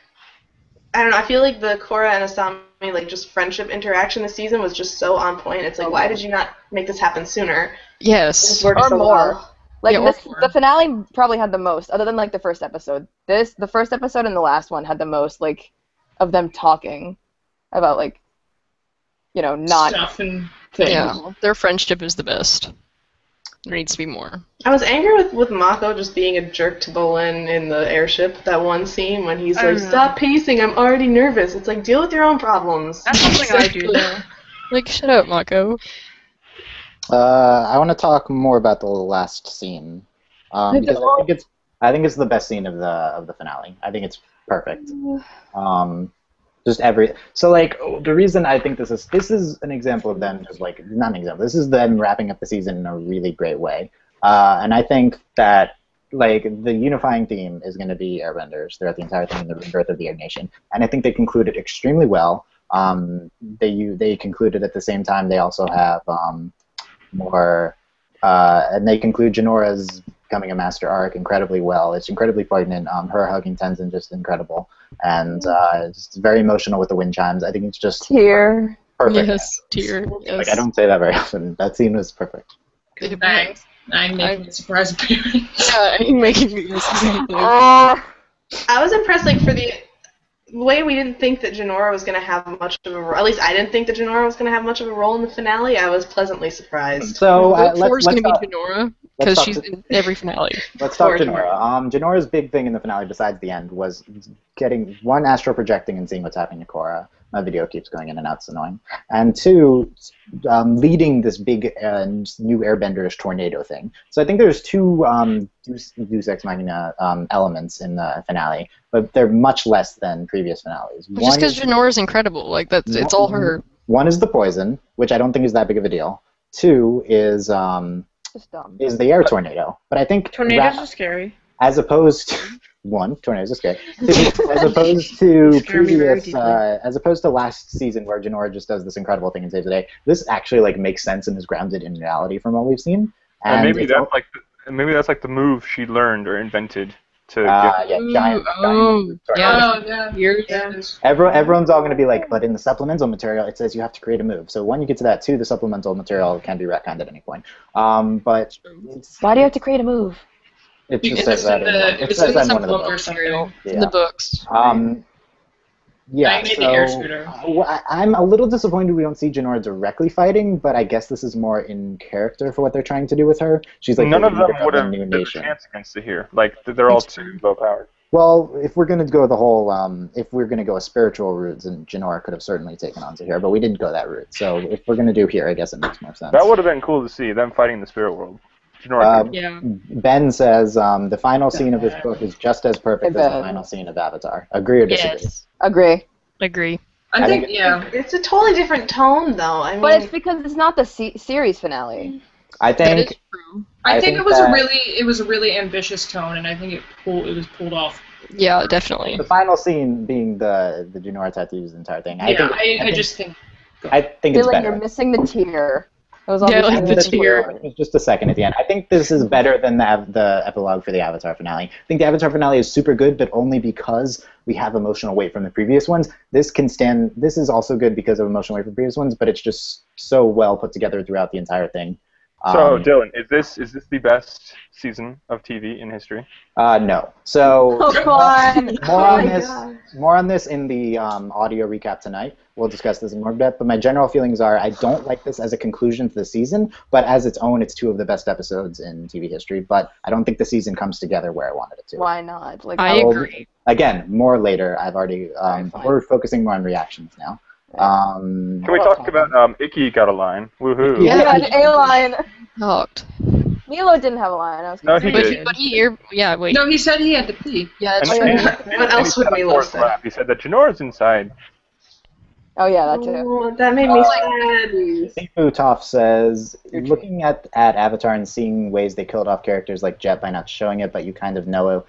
I don't know. I feel like the Korra and Asami like just friendship interaction this season was just so on point. It's like, why did you not make this happen sooner? It Yes. just worked Or so more. well. Like Yeah, or this, more. the finale probably had the most, other than like the first episode. The first episode and the last one had the most like of them talking about like, you know, not Stuff and killing Yeah. people. Their friendship is the best. There needs to be more. I was angry with Mako just being a jerk to Bolin in the airship. That one scene when he's I like, don't know. "Stop pacing. I'm already nervous." It's like, deal with your own problems. That's something I do though. Like, shut up, Mako. I want to talk more about the last scene because I think it's the best scene of the finale. I think it's perfect. So like the reason I think this is an example of them just like not an example. This is them wrapping up the season in a really great way. And I think that like the unifying theme is going to be airbenders throughout the entire thing and the rebirth of the Air Nation. And I think they concluded extremely well. They concluded at the same time. They also have more, and they conclude Janora's becoming a master arc incredibly well. It's incredibly poignant. Her hugging Tenzin just incredible, and it's very emotional with the wind chimes. I think it's just Tear. perfect. Yes, tear. Yes. Like I don't say that very often. That scene was perfect. Thanks. I'm making a surprise appearance. Yeah, I'm making me exactly. I was impressed, like, for the way we didn't think that Janora was going to have much of a role. At least I didn't think that Janora was going to have much of a role in the finale. I was pleasantly surprised. So Four's let's going to talk- be Janora because she's in every finale. Let's talk Poor Janora. Janora's big thing in the finale, besides the end, was getting one, astral projecting and seeing what's happening to Korra. My video keeps going in and out, it's annoying. And two, leading this big new airbenderish tornado thing. So I think there's two Deus Ex Machina elements in the finale, but they're much less than previous finales. Well, just because Janora's incredible, like it's all her. One is the poison, which I don't think is that big of a deal. Two is Just dumb. the air tornado. But I think Tornadoes are scary. as opposed to one, tornadoes are scary. Two, as opposed to Scare me very previous, deeply. as opposed to last season where Janora just does this incredible thing and saves the day. This actually like makes sense and is grounded in reality from what we've seen. And maybe it's that's like the move she learned or invented to giant Oh, yeah. Oh, yeah. Years. Everyone's all going to be like, but in the supplemental material, it says you have to create a move. So when you get to that, too, the supplemental material can be retconned at any point. But Why do you have to create a move? it just It's says that. it's says in that in some one of the book or books. something. Yeah. In the books. Yeah, I made the air shooter. I'm a little disappointed we don't see Janora directly fighting, but I guess this is more in character for what they're trying to do with her. She's like none the of them leader would a have new stood a nation. chance against it here. Like they're all too low powered. Well, if we're going to go the whole, if we're going to go a spiritual route, then Janora could have certainly taken on Zahir, but we didn't go that route. So if we're going to do here, I guess it makes more sense. That would have been cool to see them fighting in the spirit world. Janora could- Yeah. Ben says the final scene of this book is just as perfect as the final scene of Avatar. Agree or disagree? Yes. Agree. Agree. I think, think yeah. It's a totally different tone, though. I mean, But it's because it's not the series finale. I That is think true. I think think it was that- it was a really ambitious tone, and I think it was pulled off. Yeah, definitely. the final scene being the Janora tattoos, the entire thing. I just think. I think it's Dylan, better. you're missing the tear. It was Yeah, obviously like the That's tear. what- it's just a second at the end. I think this is better than the epilogue for the Avatar finale. I think the Avatar finale is super good, but only because we have emotional weight from the previous ones. This can stand. This is also good because of emotional weight from the previous ones, but it's just so well put together throughout the entire thing. So Dylan, is this the best season of TV in history? No. So Oh, come on. more on my this. God. More on this in the audio recap tonight. We'll discuss this in more depth. But my general feelings are I don't like this as a conclusion to the season, but as its own, it's two of the best episodes in TV history. But I don't think the season comes together where I wanted it to. Why not? Like, I Well, agree. Again, more later. I've already. Alright, fine. We're focusing more on reactions now. Can we Well, talk about Icky got a line? Woohoo! Yeah. Yeah, the A-line. Talked. Milo didn't have a line. I was No, he confused. did. Yeah, wait. No, he said he had to pee. Yeah, that's And- true. and- What else he would said a Milo fourth say? laugh. He said that Janora's inside. Oh, yeah, that too. Oh, that made me sad. Sifu Toff says, looking at Avatar and seeing ways they killed off characters like Jet by not showing it, but you kind of know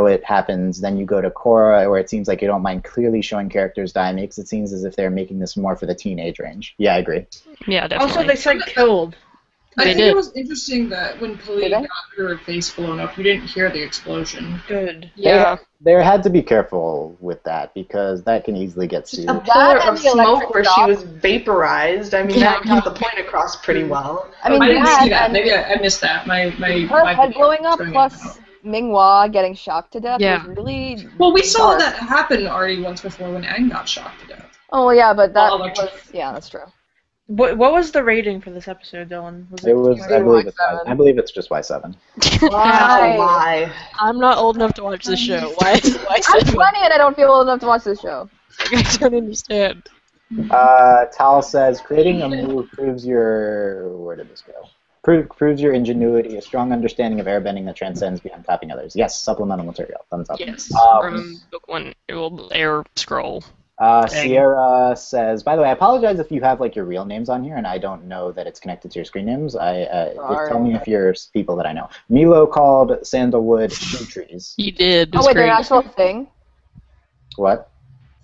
it happens. Then you go to Korra, where it seems like you don't mind clearly showing characters die. Makes it seems as if they're making this more for the teenage range. Yeah, I agree. Yeah, definitely. Also, they said killed. I They think did. it was interesting that when Khalid Did they? got her face blown up, you didn't hear the explosion. Good. Yeah. They had to be careful with that because that can easily get sued. A That pillar and of the smoke electric where she dog. was vaporized. I mean, Yeah. that got the point across pretty well. I mean, I didn't that see that. and Maybe I missed that. My her head video blowing up was going in and plus out. Minghua getting shocked to death Yeah. was really Well, we saw dark. that happen already once before when Aang got shocked to death. Oh, well, yeah, but that Well, was... electric. Yeah, that's true. What was the rating for this episode, Dylan? It was, I believe it's, Y7. I believe it's just Y7. Why? Oh my. I'm not old enough to watch this show. Why I'm seven? 20 and I don't feel old enough to watch this show. I don't understand. Tal says, creating a move proves your... Where did this go? Proves your ingenuity, a strong understanding of airbending that transcends beyond copying others. Yes, supplemental material. Thumbs up. Yes, Um, from book one, it will air scroll. Sierra says, by the way, I apologize if you have like your real names on here and I don't know that it's connected to your screen names. Just tell me if you're people that I know. Milo called sandalwood shoe trees. You did. Oh, wait, they're an actual thing? What?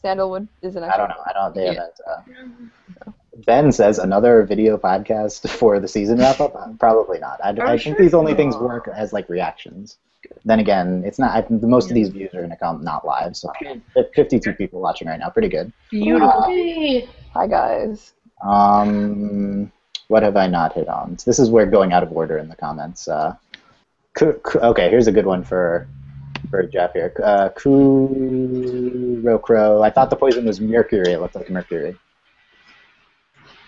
Sandalwood is an I actual don't know. They haven't. Ben says another video podcast for the season wrap up. Probably not. I think these only things work as like reactions. Then again, it's not. Most of these views are going to come not live, so 52 people watching right now. Pretty good. Beautiful. Hi, guys. What have I not hit on? So this is where going out of order in the comments. Okay, here's a good one for Jeff here. Kurokro. I thought the poison was mercury. It looked like mercury.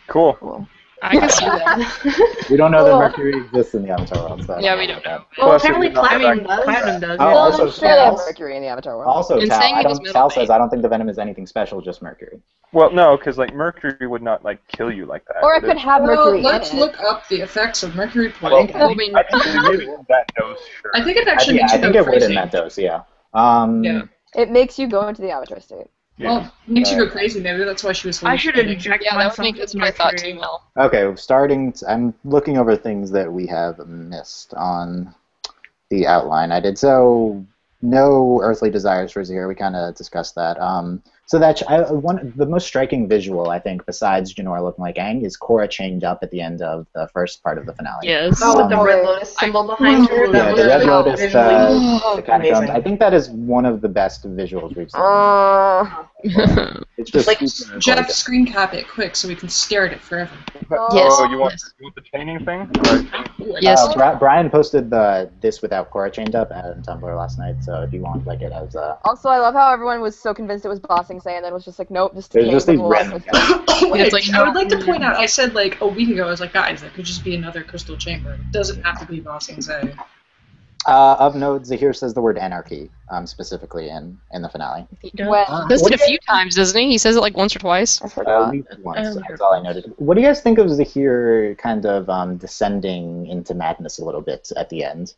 Cool. I can see that. We don't know that mercury exists in the Avatar world. So Yeah, we don't know. Well, apparently Platinum does. Platinum does. Oh, Yeah. also, Sure, they have mercury in the Avatar world. Also, And Tal, saying it was metal Tal bait. says, I don't think the venom is anything special, just mercury. Well, no, because like mercury would not like kill you like that. Or it could have mercury let's in it. look up the effects of mercury Well, poisoning. I mean, I think it would in that dose, sure. I think it actually Yeah, makes I you think go it would crazy. in that dose, yeah. Yeah. It makes you go into the Avatar state. Yeah. Well, it makes you go crazy. Maybe that's why she was. I should hallucinating. inject yeah, that would myself make with that's what I thought too, mercury. Mel. Okay, I'm looking over things that we have missed on the outline. I did so no earthly desires for Zahir. We kind of discussed that. So that the most striking visual, I think, besides Jinora looking like Aang, is Korra chained up at the end of the first part of the finale. Yes. Oh, with the red lotus symbol behind her. Yeah, That the was red lotus, visually the catacombs. amazing. I think that is one of the best visuals we've seen. It's just Like, super Jeff, gorgeous. screen cap it quick so we can stare at it forever. Yes. Oh, you want the chaining thing? Right. Yes. Brian posted this without Korra chained up on Tumblr last night, so if you want, like, it has Also, I love how everyone was so convinced it was Bossing Say, and then was just like, nope, just there's just these Cable random guys. Wait, like, I would like to point out, I said like a week ago, I was like, guys, that could just be another crystal chamber. It doesn't have to be Bossing Say. Of note, Zahir says the word anarchy, specifically in the finale. He When, does it a few times, doesn't he? He says it like once or twice. I forgot. At least once, that's all I noted. What do you guys think of Zahir kind of descending into madness a little bit at the end?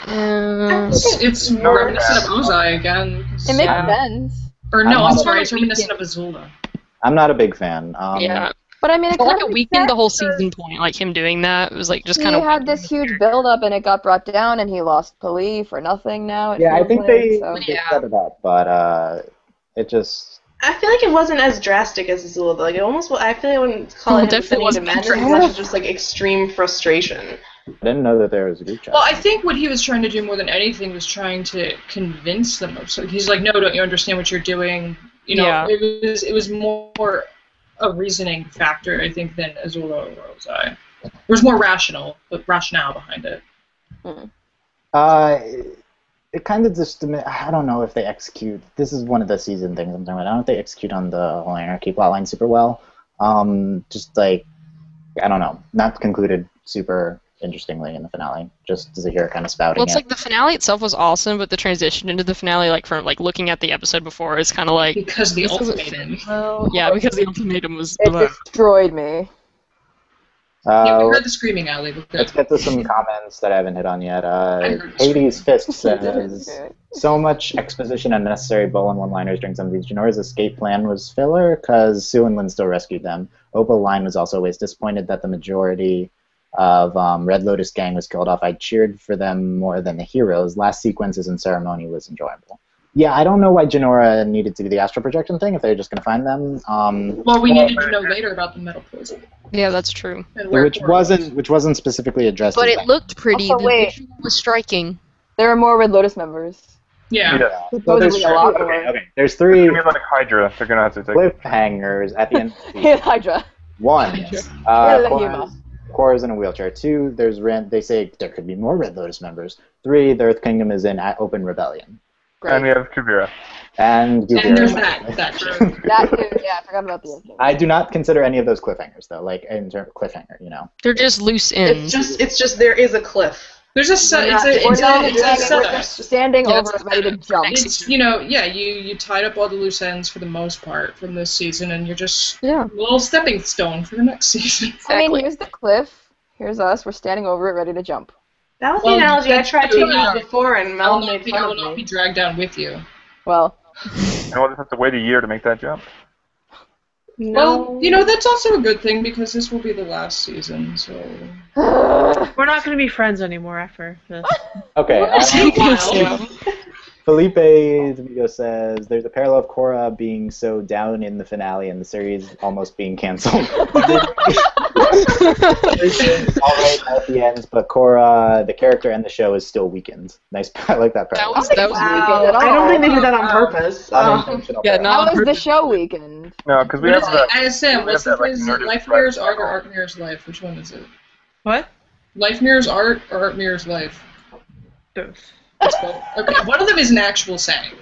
It's more reminiscent of Ozai again. It makes sense. Or no, I'm I'm not sorry, a it's reminiscent of Azula. I'm not a big fan. Yeah. But I mean, it But like kind a of weekend, the whole season point, like him doing that, it was like just He kind of. had this huge build-up, and it got brought down, and he lost Pali for nothing now. It Yeah, I feels think like, they so. set it up, but it just. I feel like it wasn't as drastic as Azula, though. Like, it almost, I feel like I wouldn't call it definitely descending to wasn't madness as much as just, like, extreme frustration. I didn't know that there was a group chat. Well, I think what he was trying to do more than anything was trying to convince them. So he's like, no, don't you understand what you're doing? You know, Yeah. it was more a reasoning factor, I think, than Azula or Ozai. There was more rationale behind it. It kind of just, I don't know if they execute, this is one of the season things I'm talking about, I don't know if they execute on the whole anarchy plotline super well. Just like, I don't know, not concluded super interestingly in the finale, just Zahir kind of spouting Well, it's it. like the finale itself was awesome, but the transition into the finale, like from like looking at the episode before, is kind of like Because the this isn't- ultimatum. yeah, because the ultimatum was. It destroyed me. Yeah, we heard the screaming alley. Let's get to some comments that I haven't hit on yet. heard Hades Fist says, so much exposition and unnecessary bull and one-liners during some of these. Janora's escape plan was filler because Sue and Lin still rescued them. Opal Line was also always disappointed that the majority of Red Lotus gang was killed off. I cheered for them more than the heroes. Last sequences and ceremony was enjoyable. Yeah, I don't know why Jinora needed to do the astral projection thing if they're just going to find them. Well, we needed to know later about the metal poison. Yeah, that's true. And where which wasn't specifically addressed. But as it that. looked pretty. Also, The wait. visual was striking. There are more Red Lotus members. Yeah. So there's Supposedly a lot more. okay. There's three It's gonna be like Hydra. They're gonna have to take. cliffhangers at the end. Of the season. Hydra. One, Huma. Korra's in a wheelchair. Two, they say there could be more Red Lotus members. Three, the Earth Kingdom is in open rebellion. And we have Kuvira. And And there's Guvira. that shit. That too, yeah, I forgot about the other. I do not consider any of those cliffhangers though, like in terms of cliffhanger, you know. They're just loose ends. It's just there is a cliff. There's a set. We're It's not- a we're not it's a doing it, we're setup. just standing Yeah, over it, ready to jump. It's you tied up all the loose ends for the most part from this season, and you're just Yeah. a little stepping stone for the next season. I mean, here's the cliff. Here's us. We're standing over it, ready to jump. That was Well, the analogy I that's tried to true. use before, and Mel I'll made not fun of be me. dragged down with you. Well, And we'll just have to wait a year to make that jump. Well, that's also a good thing because this will be the last season, so... We're not going to be friends anymore after this. Okay. Wow. Felipe Domingo says, there's a parallel of Korra being so down in the finale and the series almost being canceled. Everything's all right at the end, but Korra, the character and the show, is still weakened. Nice. I like that parallel. That was Wow. at all. I don't think they did that on purpose. Unintentional Yeah, parallel. How was the show weekend? No, because we have that. I Sam, what's the that, like, phrase? Nerdist Life Press mirrors art or channel. art mirrors life? Which one is it? What? Life mirrors art or art mirrors life? Both. That's both. Okay, one of them is an actual saying.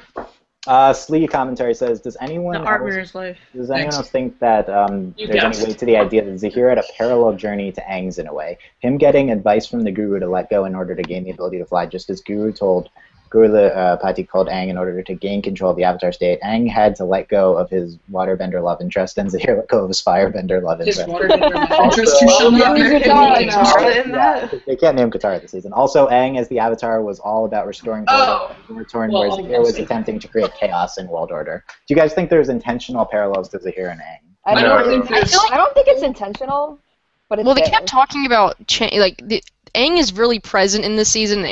Slee commentary says, does anyone The art else, mirror's life. does anyone Thanks. else think that You there's guessed. any way to the idea that Zahir had a parallel journey to Aang's in a way? Him getting advice from the Guru to let go in order to gain the ability to fly, just as Guru Pati called Aang in order to gain control of the Avatar state. Aang had to let go of his waterbender love interest, and Zahir let go of his firebender love His interest. water interest who shall not be Katara revealed. Katara in that? They can't name Katara this season. Also, Aang as the Avatar was all about restoring order, Well, where Zahir was obviously. attempting to create chaos in world order. Do you guys think there's intentional parallels to Zahir and Aang? I don't don't, think there's- I don't think it's intentional, but it's Well, they there. kept talking about Aang is really present in this season, and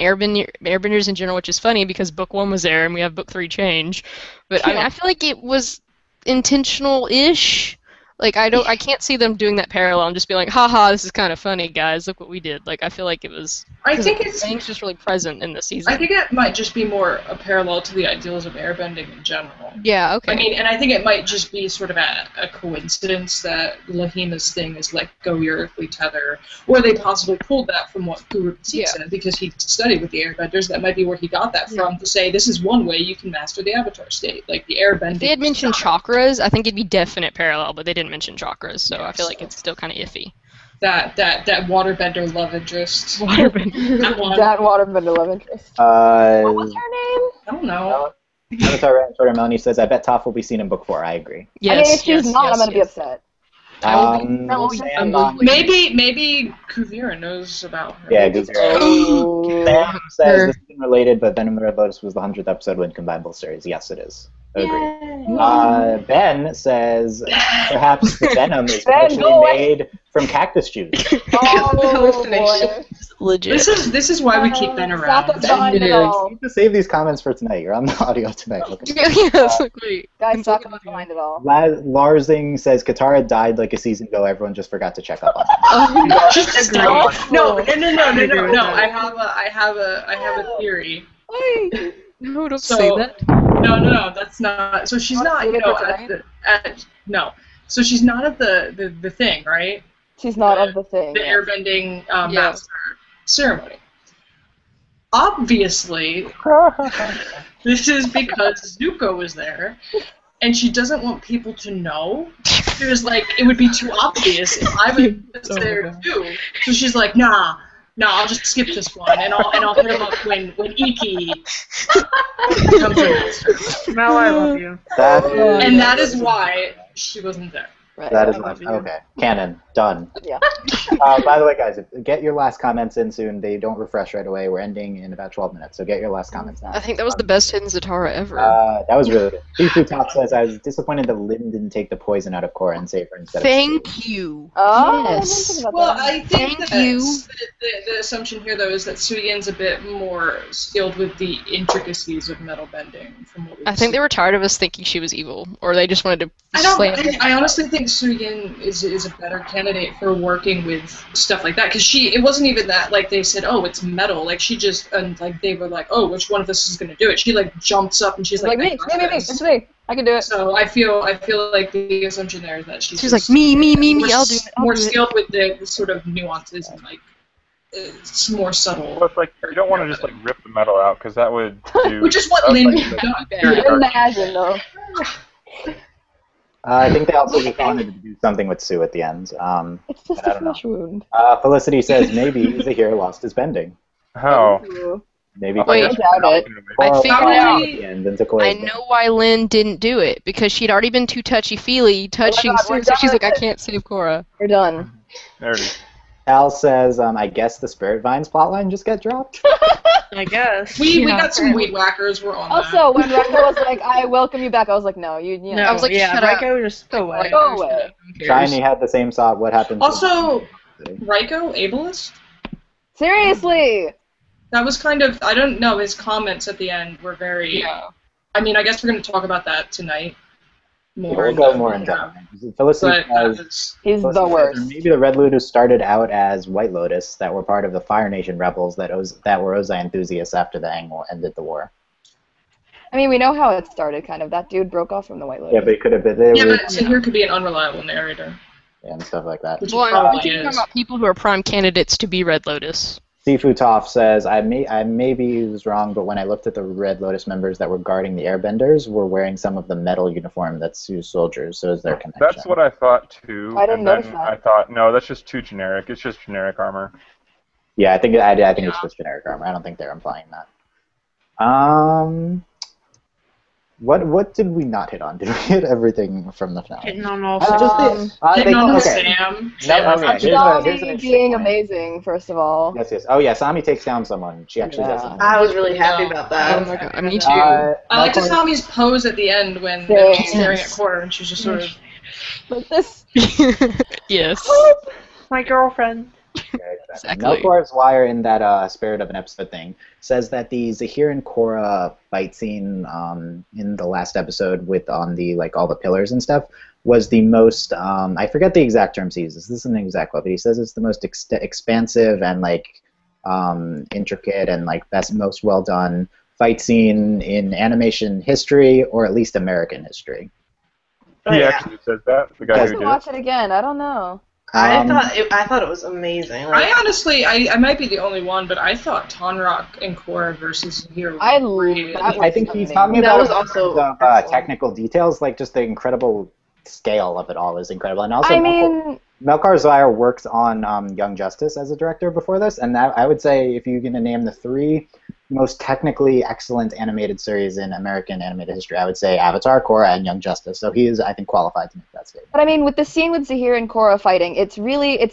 Airbenders in general, which is funny because book 1 was there and we have book 3 change. But I mean, I feel like it was intentional-ish. Like I can't see them doing that parallel and just being like, haha, this is kind of funny, guys. Look what we did. Like I feel like it was. I think it's. Aang's just really present in this season. I think it might just be more a parallel to the ideals of airbending in general. Yeah. Okay. I mean, and I think it might just be sort of a coincidence that Lahima's thing is let go your earthly tether, or they possibly pulled that from what Guru Pasik said because he studied with the airbenders. That might be where he got that from to say this is one way you can master the Avatar state, like the airbending. If they had mentioned style. chakras, I think it'd be definite parallel, but they didn't mention chakras, so I feel like it's still kind of iffy. That waterbender love interest. Waterbender. That one. That waterbender love interest. What was her name? I don't know. Avatar Twitter Melanie says, I bet Toph will be seen in book 4. I agree. Yes. I mean, if she's yes, not, yes, I'm gonna be yes. upset. Sam, Maybe Kuvira knows about her. yeah, good. Oh. Sam says this isn't related, but Venom the Red Lotus was the 100th episode when combined both series. Yes, it is. Agree. Ben says perhaps the venom is Ben, actually go away. made from cactus juice. Oh, Hallucination. boy. Legit. This is why we keep Ben around. Stop behind it all. You need to save these comments for tonight. You're on the audio tonight. Okay. Yes, wait. Guys, stop behind it all. Larsing says Katara died like a season ago. Everyone just forgot to check up on her. No. I have a theory. No, don't So- say that. No, that's not. So she's not, save you it know, for no. So she's not at the thing, right? She's not of the thing. The yes. airbending master ceremony. Obviously, this is because Zuko was there, and she doesn't want people to know. She was like, it would be too obvious if I was there too. So she's like, nah, I'll just skip this one, and I'll hit him up when Iki becomes the master. Mel, I love you. And that is why she wasn't there. Right. That is I love you. okay. Canon done. Yeah. By the way, guys, get your last comments in soon. They don't refresh right away. We're ending in about 12 minutes, so get your last comments now. I think that was the best hidden Zatara ever. That was really good. Shifu Top says, I was disappointed that Lin didn't take the poison out of Korra and save her instead of Thank you. Oh, Yes. I didn't think about Well, that. I think Thank that you. the assumption here, though, is that Suyin's a bit more skilled with the intricacies of metal bending. From what we've I think they seen. were tired of us thinking she was evil, or they just wanted to I slam don't. I honestly think Suyin is a better candidate for working with stuff like that because it wasn't even that like they said, oh, it's metal. Like she just and like they were like, oh, which one of us is gonna do it? She like jumps up and she's like, me, it's me. I can do it. So I feel like the assumption there is that she's She was like, just me, more, I'll do it. I'll more do it. skilled with the sort of nuances and like it's more subtle. Well, it's like you don't want to just like rip the metal out because that would do. Which is what that would, Lin like, done. Imagine, though. I think they also just wanted to do something with Sue at the end. It's just I a don't know. flesh wound. Felicity says maybe Zahir lost his bending. How? Ooh. Maybe Wait, I doubt it. I Korra figured lost out- at the end and took away I his know why Lynn didn't do it, because she'd already been too touchy-feely touching God, we're Sue, so she's done like, I with can't save Korra. We're done. There it is. Al says, I guess the Spirit Vines plotline just got dropped. I guess. We got some weed whackers. We're on Also, when Reiko was like, "I welcome you back," I was like, "No, you." No, I was like, yeah, shut up. Reiko, just go away. Go away. Shiny had the same thought. What happened? Also, Reiko, ableist? Seriously. That was kind of, I don't know, his comments at the end were very, I mean, I guess we're going to talk about that tonight. We'll go more in depth. Felicity says, he's the worst. Maybe the Red Lotus started out as White Lotus that were part of the Fire Nation rebels that were Ozai enthusiasts after the Aang ended the war. I mean, we know how it started, kind of. That dude broke off from the White Lotus. Yeah, but it could have been. But Sahir could be an unrable narrator. And stuff like that. Well, I'm talking about people who are prime candidates to be Red Lotus. Sifu Toph says, I maybe was wrong, but when I looked at the Red Lotus members that were guarding the Airbenders, were wearing some of the metal uniform that Sue's soldiers, so is there connection? That's what I thought too. I didn't notice that. I thought, no, that's just too generic. It's just generic armor. Yeah, I think it's just generic armor. I don't think they're implying that. What did we not hit on? Did we hit everything from the finale? Hitting on all hitting on Sam. Sami being amazing, first of all. Yes. Oh yeah, Sami takes down someone. She actually does something. I was really happy about that. Oh my god, me too. I liked Sami's pose at the end when she's staring at Korra and she's just sort of like this. Yes. My girlfriend. Yeah, exactly. Melkor's wire in that Spirit of an Episode thing says that the Zahir and Korra fight scene in the last episode with on the all the pillars and stuff was the most I forget the exact terms he uses. This isn't an exact quote, but he says it's the most expansive and intricate and most well done fight scene in animation history, or at least American history. He actually says that. The guy who did watch it again. I don't know. I thought it was amazing. I honestly, I might be the only one, but I thought Tonrock and Korra versus Zahir. I think he's talking about was also technical details, just the incredible scale of it all is incredible. And also, Melkar Zaire worked on Young Justice as a director before this, and that, I would say if you're going to name the three most technically excellent animated series in American animated history, I would say Avatar, Korra, and Young Justice. So he is, I think, qualified to make that statement. But I mean, with the scene with Zahir and Korra fighting, it's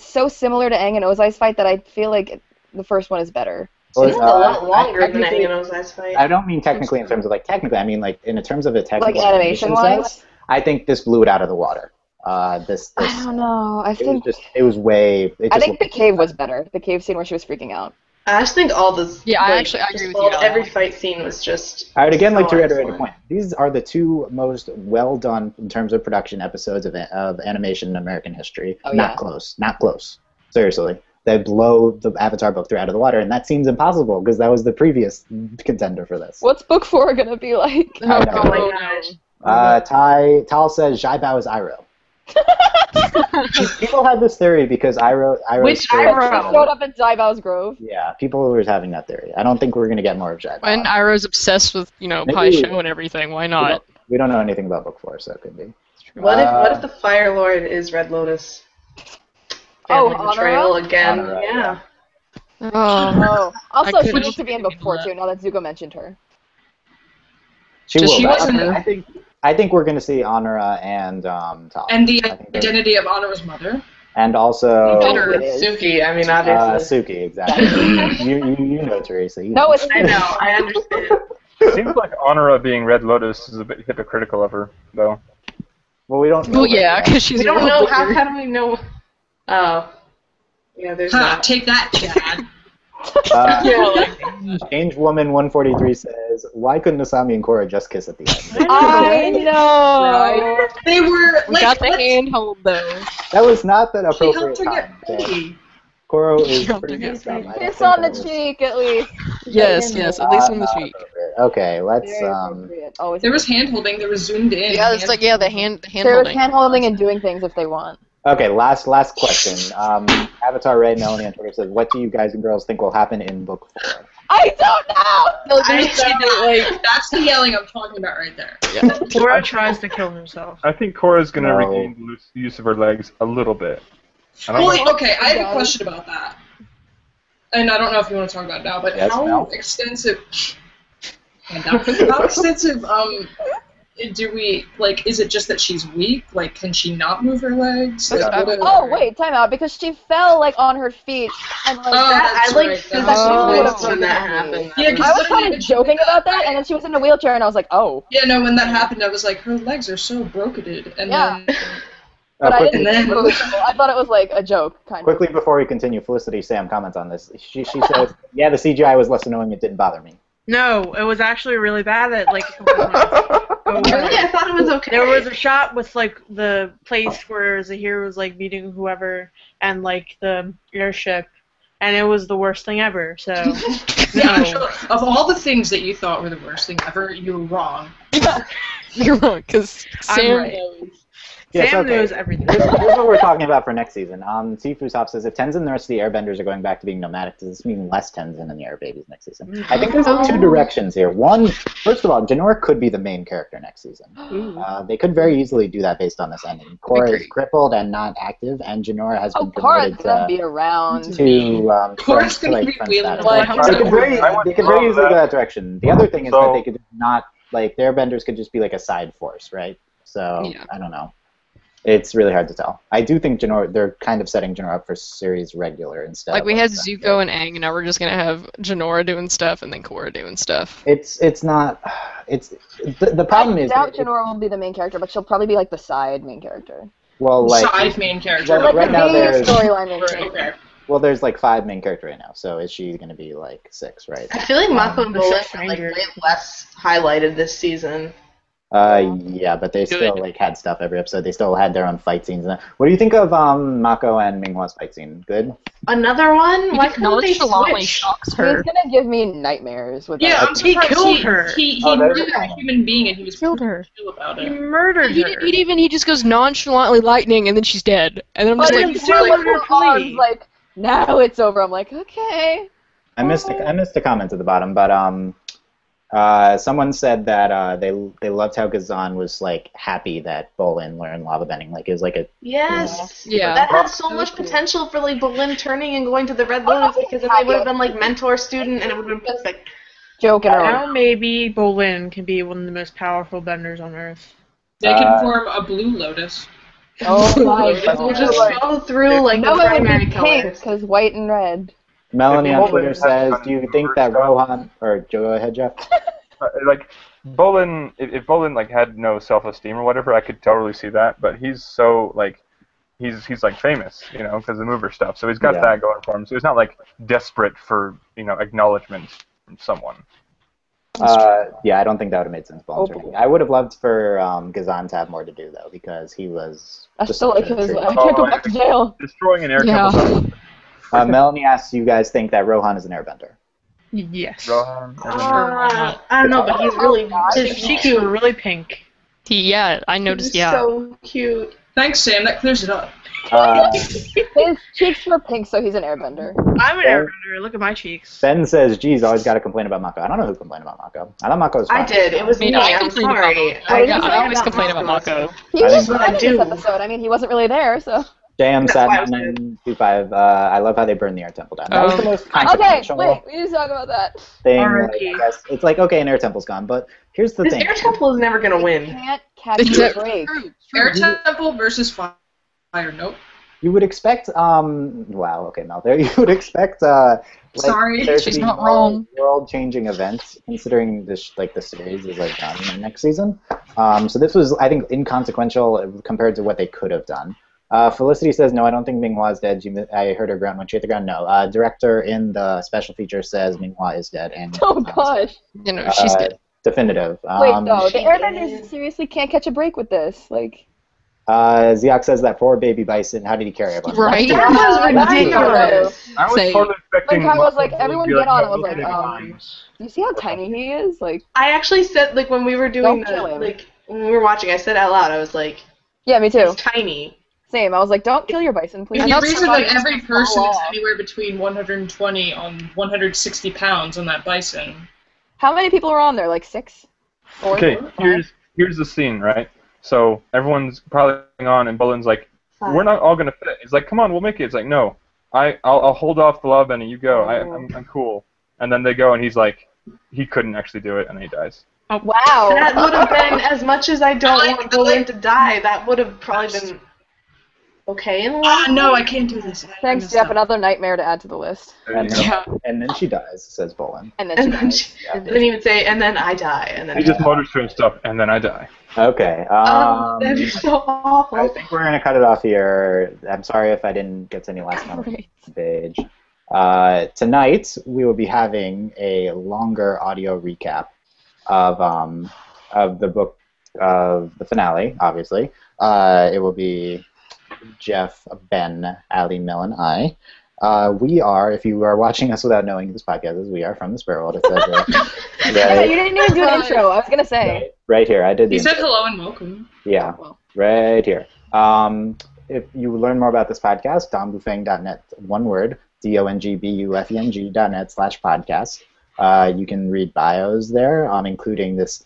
so similar to Aang and Ozai's fight that I feel like the first one is better. It's a lot longer than Aang and Ozai's fight. I don't mean technically in terms of technically. I mean in terms of a technical animation-wise. I think this blew it out of the water. I don't know. I think it was way. I think the cave was better. The cave scene where she was freaking out. I just think all this. I agree with you. Every fight scene was just. I would again like to reiterate a point. These are the two most well done in terms of production episodes of animation in American history. Not close. Seriously, they blow the Avatar book out of the water, and that seems impossible because that was the previous contender for this. What's book 4 gonna be like? Oh my gosh. Tal says Zhai Bao is Iroh. People had this theory because Iroh showed up in Zhai Bao's grove. Yeah, people were having that theory. I don't think we're going to get more of Zhai Bao. When Iroh's obsessed with, Pai Sho and everything, why not? We don't know anything about book 4, so it could be. What if the Fire Lord is Red Lotus? Betrayal again. Yeah. Oh. Also, she needs to be in book 4 too. Now that Zuko mentioned her. She will. I think we're going to see Honora and Tal. And the identity of Honora's mother. And also Suki. I mean, obviously. Suki, exactly. you know, Teresa. No, I know. I understand. It seems like Honora being Red Lotus is a bit hypocritical of her, though. Well, we don't know. Well, yeah, because she's. We don't know. How do we know? Oh. Yeah, there's that. Take that, Chad. Change Woman 143 says, "Why couldn't Asami and Korra just kiss at the end?" I know. Right? They were. We got the handhold though. That was not that appropriate She helped her time. get ready. Korra is pretty good stuff. Kiss on the cheek, at least. Yes, at least on the cheek. Okay, let's. There was hand holding. There was zoomed in. Yeah, it's the hand. There was hand holding and doing things if they want. Okay, last question. Avatar Ray Melanie on Twitter says, "What do you guys and girls think will happen in book 4?" I don't know. That's the yelling I'm talking about right there. Yeah. Korra tries to kill herself. I think Korra's going to regain the use of her legs a little bit. Okay, I have a question about that. And I don't know if you want to talk about it now, but how extensive do we, like, is it just that she's weak? Like, can she not move her legs? Like, Oh, wait, time out, because she fell, like, on her feet, and, like, I, like, right. physically Oh. when that happened. Yeah, I was kind of joking about that, and then she was in a wheelchair, and I was like, oh. Yeah, no, when that happened, I was like, her legs are so broketed. And Yeah. then... But I quickly, didn't think it was emotional. I thought it was, like, a joke, kind of. quickly before we continue, Felicity Sam comments on this. She says, yeah, the CGI was less annoying, it didn't bother me. No, it was actually really bad at like a couple points. Really? I thought it was okay. There was a shot with like the place where Zahir was like meeting whoever and like the airship, and it was the worst thing ever. So no. Of all the things that you thought were the worst thing ever, you were wrong. You're wrong, because Sam right. knows. Yes, Sam okay. knows everything. Here's what we're talking about for next season. Sifu Sop says, if Tenzin and the rest of the airbenders are going back to being nomadic, does this mean less Tenzin and the air babies next season? I think there's two directions here. One, first of all, Jinora could be the main character next season. They could very easily do that based on this ending. Korra is crippled and not active, and Jinora has been promoted Korra's gonna be around. Korra's gonna be wheeling They could very easily go that direction. The other thing is that they could not, like, the airbenders could just be like a side force, right? So, I don't know. It's really hard to tell. I do think they're kind of setting Jinora up for series regular instead. Like, we had Zuko and Aang, and now we're just going to have Jinora doing stuff and then Korra doing stuff. It's not... The problem is... I doubt Jinora will be the main character, but she'll probably be, like, the side main character. Well, like... Side main character. Well, like right the now main storyline main character. Okay. Well, there's, like, 5 main characters right now, so is she going to be, like, 6, right? I feel like Mako and Bolin are like way less highlighted this season. Yeah, but they still like had stuff every episode. They still had their own fight scenes. What do you think of Mako and Minghua's fight scene? Good? Another one? Why couldn't they switch? Shocks her. He's gonna give me nightmares with Yeah, that. I'm surprised He killed her. He Oh, murdered a human being and he was Killed her. chill about He it. murdered her. He just goes nonchalantly lightning, and then she's dead. And then I'm But just then like, it's Jinora, like her her arms, plea. like, now it's over. I'm like, okay. I missed a comment at the bottom, but someone said that they loved how Gazan was like happy that Bolin learned lava bending. Like it was like a Yes. Yeah. That had so much potential for like Bolin turning and going to the Red Lotus because then they would have been like mentor student and it would have been perfect. Joking around. Now maybe Bolin can be one of the most powerful benders on Earth. They can form a blue lotus. Oh my We'll god. just go through like No, the it would primary be pink, colors. because white and red. Melanie If on Bolin Twitter has says, done "Do you think that stuff- Rohan or go ahead, Jeff?" Like Bolin, if Bolin like had no self-esteem or whatever, I could totally see that. But he's so like, he's like famous, you know, because of the mover stuff. So he's got that going for him. So he's not like desperate for acknowledgement from someone. Yeah, I don't think that would have made sense. I would have loved for Gazan to have more to do though, because he was. I just still like such a his. traitor. I can't go back to jail. Destroying an air Yeah. temple. Melanie asks, "Do you guys think that Rohan is an airbender?" Yes. Rohan, I don't know, but he's really His cheeks were really pink. I noticed, he's so cute. Thanks, Sam. That clears it up. His cheeks were pink, so he's an airbender. I'm an airbender. Look at my cheeks. Ben says, "Geez, always got to complain about Mako." I don't know who complained about Mako. I thought Mako was fine. I did. It was me. I I'm complained about sorry. Mako. I always complain about Mako. He I was think- fine in I do. this episode. I mean, he wasn't really there, so. JM That's why I was 725. I love how they burned the air temple down. That was the most Okay, consequential wait, we need to talk about that. thing. R.I.P. Like, I guess. It's like, okay, an air temple's gone, but here's the This thing. air temple is never gonna You win. can't catch It's a a- break. Air Temple versus Fire. Nope. You would expect, wow, okay, Mel, there you would expect, Sorry, there to she's be not more wrong. world-changing events, considering this, the series is like done next season. So this was, I think, inconsequential compared to what they could have done. Felicity says, "No, I don't think Minghua is dead." I heard her ground when she hit the ground. No, director in the special feature says Minghua is dead, and Oh gosh. She's dead. definitive. Wait, no, the she airbenders did. seriously can't catch a break with this. Like, Ziak says that poor baby bison. How did he carry everyone? Right? That was That's ridiculous. I was Same. totally expecting. Like, I was like, Mako to everyone be get on. I was "No, like, fine." you see how tiny he is? Like, I actually said, like, when we were doing Don't kill him. when we were watching, I said out loud, I was like, yeah, me too. he's tiny. Same. I was like, don't kill your bison, please. The reason that every person is off. anywhere between 120 on 160 pounds on that bison. How many people are on there? Like 6? 4? Okay, 5? here's the scene, right? So everyone's piling on, and Bolin's like, "We're not all gonna fit." He's like, "Come on, we'll make it." It's like, "No, I'll hold off the lava bending. You go. I'm cool." And then they go, and he's like, he couldn't actually do it, and then he dies. Wow. That would have been, as much as I don't want Bolin to die, that would have probably been okay in the long No, run. I can't do this. Thanks, Jeff. Another nightmare to add to the list. And, Yeah. and then she dies, says Bolin. And then And she then dies. then he would say, and then I die, and then He just mutters to himself, and then I die. Okay. that'd be so awful. I think we're going to cut it off here. I'm sorry if I didn't get to any last comments on the page. Tonight, we will be having a longer audio recap of the book of the finale, obviously. It will be Jeff, Ben, Ali, Mel, and I. We are, if you are watching us without knowing who this podcast is, we are from the Spirit World. It says Yeah, you didn't even do an intro. I was gonna say. right here. I did the He said intro. hello and welcome. Yeah, Well. right here. If you learn more about this podcast, dongbufeng.net, one word, dongbufeng.net/podcast. You can read bios there, including this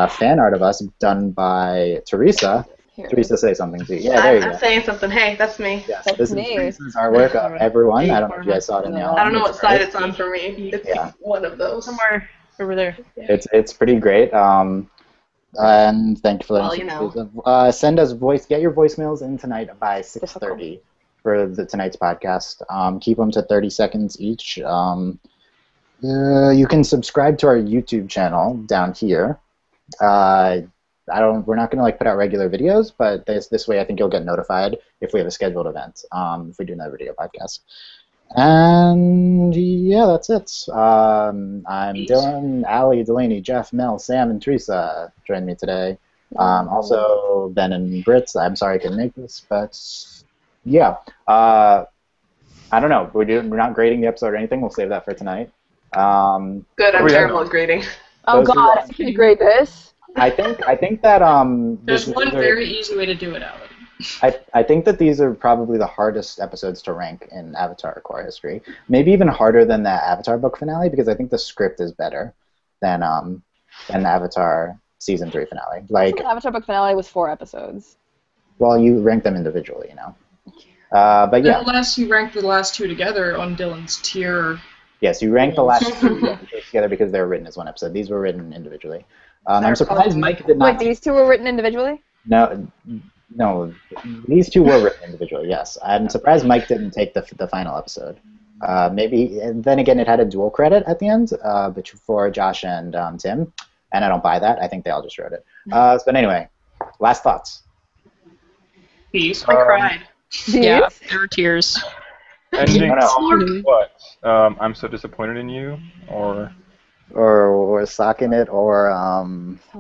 fan art of us done by Teresa. Here. Teresa, say something to you. Yeah, there you I'm go. saying something. Hey, that's me. Yes, That's this me. is Teresa's artwork of everyone. I don't know if you guys saw it in the I don't know what it's side great. it's on for me. It's Yeah. one of those. Somewhere over there. It's pretty great. And thank you for letting Well, us send us get your voicemails in tonight by 6:30 for tonight's podcast. Keep them to 30 seconds each. You can subscribe to our YouTube channel down here. We're not gonna put out regular videos, but this way I think you'll get notified if we have a scheduled event. If we do another video podcast. And yeah, that's it. I'm Dylan, Ali, Delaney, Jeff, Mel, Sam, and Teresa joined me today. Also Ben and Brits. I'm sorry I couldn't make this, but yeah. I don't know. We're not grading the episode or anything. We'll save that for tonight. Good, I'm terrible at grading. Oh Those who God, are- I can grade this. I think that There's these one are- very easy way to do it, Alan. I think that these are probably the hardest episodes to rank in Avatar Korra history. Maybe even harder than the Avatar book finale, because I think the script is better than the Avatar season 3 finale. The Avatar book finale was 4 episodes. Well, you rank them individually, but yeah. Unless you rank the last two together on Dylan's tier. Yes, you rank the last 2 episodes together because they were written as one episode. These were written individually. I'm surprised Mike did not. Wait, these 2 were written individually? No, these 2 were written individually. Yes, I'm surprised Mike didn't take the final episode. Maybe, and then again, it had a dual credit at the end, for Josh and Tim, and I don't buy that. I think they all just wrote it. But anyway, last thoughts. Peace. I cried. Yeah, there were tears. Ending No. on what? I'm so disappointed in you, or Or sock in it, or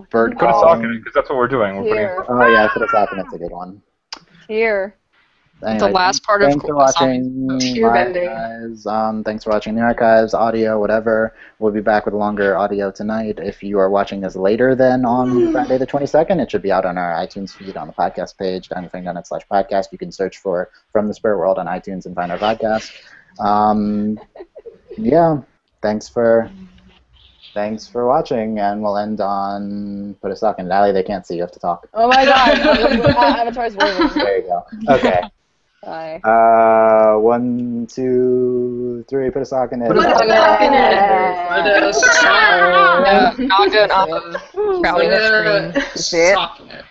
bird put a call. sock in it, because that's what we're doing. We're putting Here. Oh yeah, put a sock in it's a good one. Here. Anyway, last part of thanks for watching Tear live, bending. guys. Thanks for watching the archives, audio, whatever. We'll be back with longer audio tonight. If you are watching this later than on Friday the 22nd, it should be out on our iTunes feed on the podcast page, donnyfang.net/podcast. You can search for From the Spirit World on iTunes and find our podcast. Yeah, thanks for watching, and we'll end on put a sock in it. Ali, they can't see. You have to talk. Oh my God. Avatar's winning. There you go. Okay. Bye. 1, 2, 3. Put a sock in it. Put a sock in it. Yeah, Naga and Appa crowding the screen. See it? Sock in it.